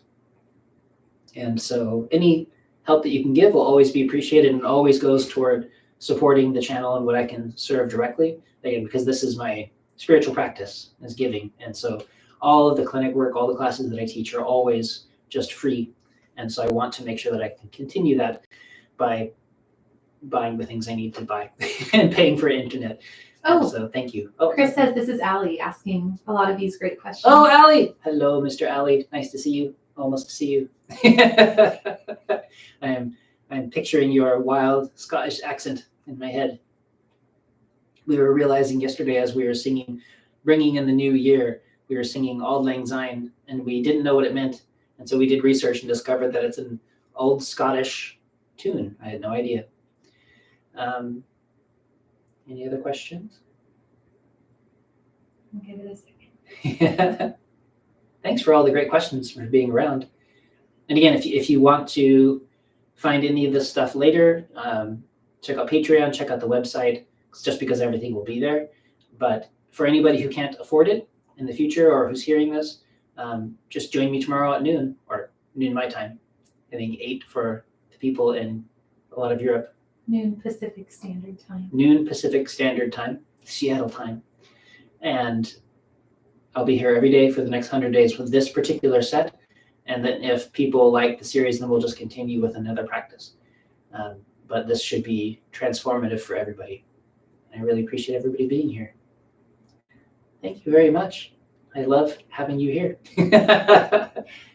And so any help that you can give will always be appreciated and always goes toward supporting the channel and what I can serve directly. Again, because this is my spiritual practice, is giving. And so all of the clinic work, all the classes that I teach are always just free. And so I want to make sure that I can continue that by buying the things I need to buy and paying for internet. Oh, and so thank you. Oh, Chris says this is Allie asking a lot of these great questions. Oh, Allie. Hello, Mr. Allie. Nice to see you. Almost to see you. I'm picturing your wild Scottish accent in my head. We were realizing yesterday as we were singing, bringing in the new year, we were singing Auld Lang Syne, and we didn't know what it meant. And so we did research and discovered that it's an old Scottish tune. I had no idea. Any other questions? I'll give it a second. Thanks for all the great questions, for being around. And again, if you want to find any of this stuff later, check out Patreon, check out the website, just because everything will be there. But for anybody who can't afford it in the future or who's hearing this, just join me tomorrow at noon, or noon my time. I think 8 for the people in a lot of Europe. Noon Pacific Standard Time. Noon Pacific Standard Time, Seattle time. And I'll be here every day for the next 100 days with this particular set. And then if people like the series, then we'll just continue with another practice. But this should be transformative for everybody. I really appreciate everybody being here. Thank you very much. I love having you here.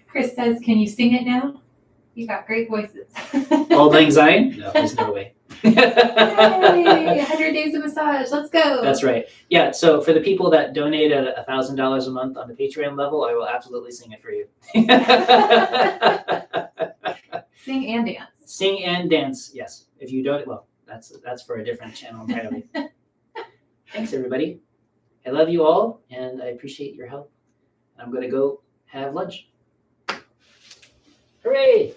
Chris says, can you sing it now? You got great voices. Auld Lang Syne? No, there's no way. Yay, 100 days of massage. Let's go. That's right. Yeah, so for the people that donate at $1,000 a month on the Patreon level, I will absolutely sing it for you. Sing and dance. Sing and dance, yes. If you don't, well, that's for a different channel entirely. Thanks, everybody. I love you all, and I appreciate your help. I'm going to go have lunch. Hooray!